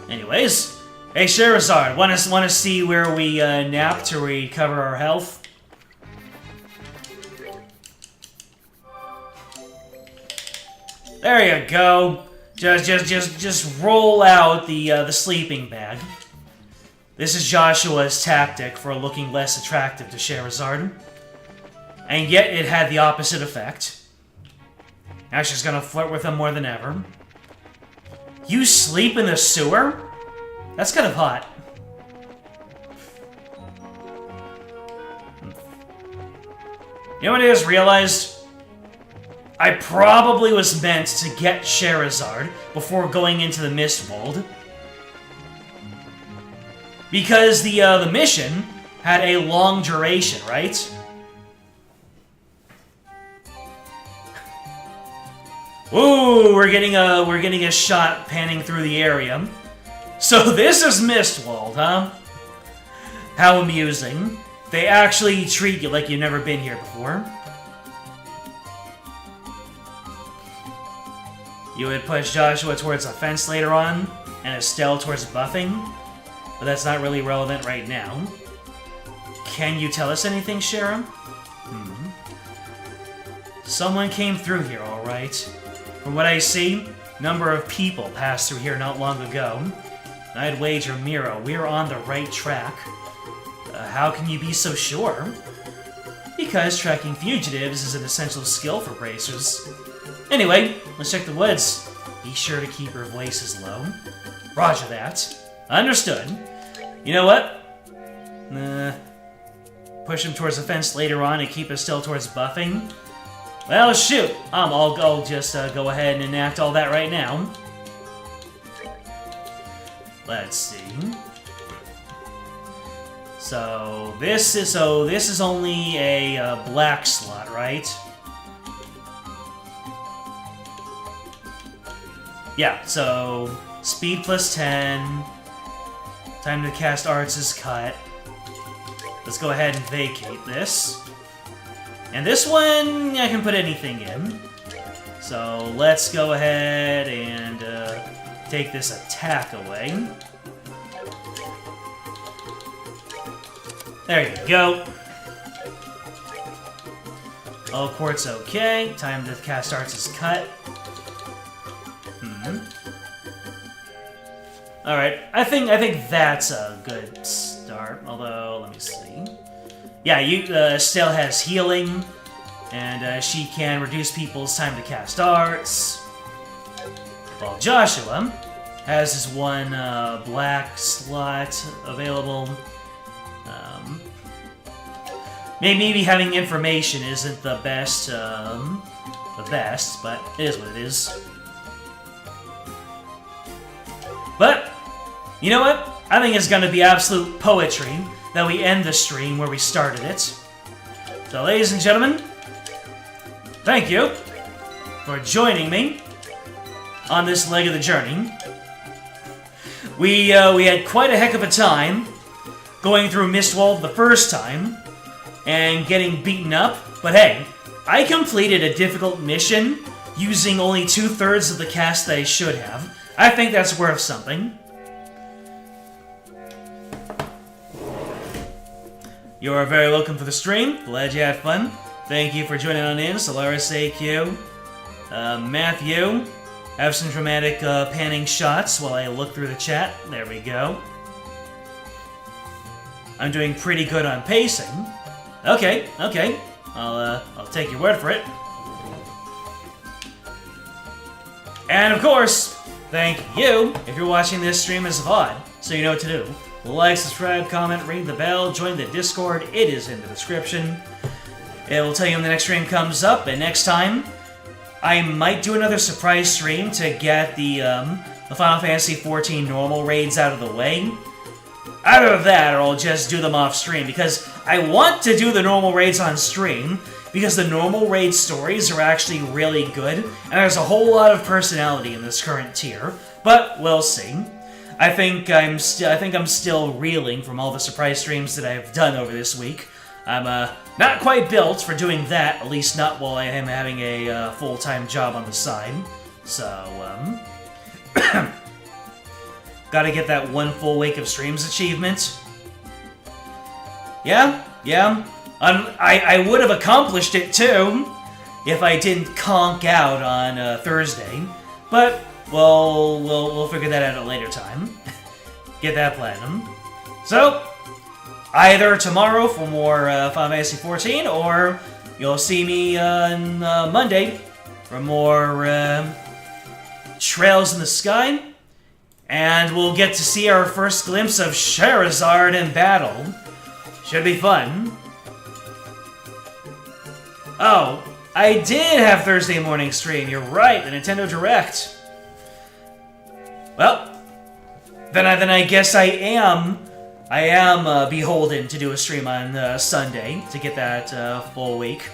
Anyways, hey Sherazard, wanna see where we nap to recover our health? There you go. Just roll out the sleeping bag. This is Joshua's tactic for looking less attractive to Sherazard. And yet it had the opposite effect. Now she's gonna flirt with him more than ever. You sleep in the sewer? That's kind of hot. You know what I just realized? I probably was meant to get Sherazard before going into the Mistwold. Because the mission had a long duration, right? Ooh, we're getting a shot panning through the area. So this is Mistwold, huh? How amusing. They actually treat you like you've never been here before. You would push Joshua towards a fence later on, and Estelle towards buffing, but that's not really relevant right now. Can you tell us anything, Shara? Someone came through here, alright. From what I see, number of people passed through here not long ago. I'd wager, Miro, we're on the right track. How can you be so sure? Because tracking fugitives is an essential skill for bracers. Anyway, let's check the woods. Be sure to keep your voices low. Roger that. Understood. You know what? Push him towards the fence later on and keep us still towards buffing. Well, shoot! I'll just go ahead and enact all that right now. Let's see. So this is only a black slot, right? Yeah. So speed plus 10. Time to cast arts is cut. Let's go ahead and vacate this. And this one, I can put anything in. So let's go ahead and take this attack away. There you go. All quartz okay. Time to cast arts is cut. Alright, I think that's a good start. Although, let me see. Yeah, Estelle has healing, and she can reduce people's time to cast arts. While Joshua has his 1 black slot available. Maybe having information isn't the best, but it is what it is. But, you know what? I think it's gonna be absolute poetry that we end the stream where we started it. So, ladies and gentlemen, thank you for joining me on this leg of the journey. We had quite a heck of a time going through Mistwold the first time and getting beaten up, but hey, I completed a difficult mission using only 2/3 of the cast that I should have. I think that's worth something. You are very welcome for the stream. Glad you had fun. Thank you for joining on in, Solaris AQ. Matthew, have some dramatic panning shots while I look through the chat. There we go. I'm doing pretty good on pacing. Okay. I'll take your word for it. And of course, thank you if you're watching this stream as a VOD, so you know what to do. Like, subscribe, comment, ring the bell, join the Discord. It is in the description. It will tell you when the next stream comes up, and next time, I might do another surprise stream to get the Final Fantasy XIV normal raids out of the way. Either of that, or I'll just do them off stream, because I want to do the normal raids on stream, because the normal raid stories are actually really good, and there's a whole lot of personality in this current tier. But we'll see. I think I'm still reeling from all the surprise streams that I've done over this week. I'm not quite built for doing that, at least not while I am having a full-time job on the side. So, gotta get that 1 full week of streams achievement. Yeah. I would have accomplished it too if I didn't conk out on Thursday, but we'll figure that out at a later time. Get that platinum. So, either tomorrow for more Final Fantasy XIV, or you'll see me on Monday for more Trails in the Sky, and we'll get to see our first glimpse of Charizard in battle. Should be fun. Oh, I did have Thursday morning stream. You're right, the Nintendo Direct. Well, then I guess I am beholden to do a stream on Sunday to get that full week.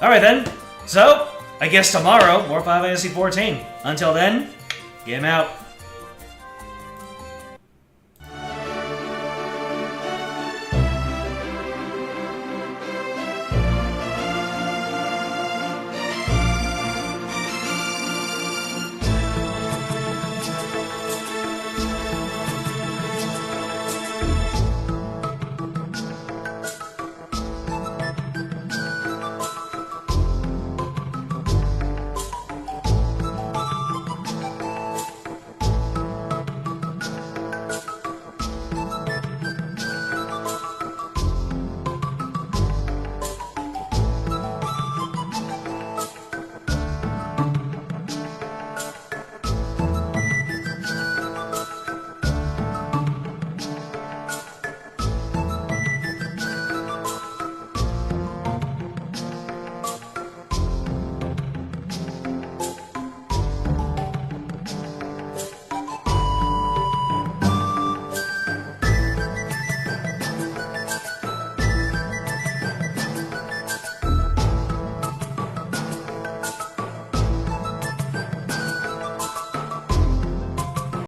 All right then. So I guess tomorrow more Final Fantasy XIV. Until then, game out.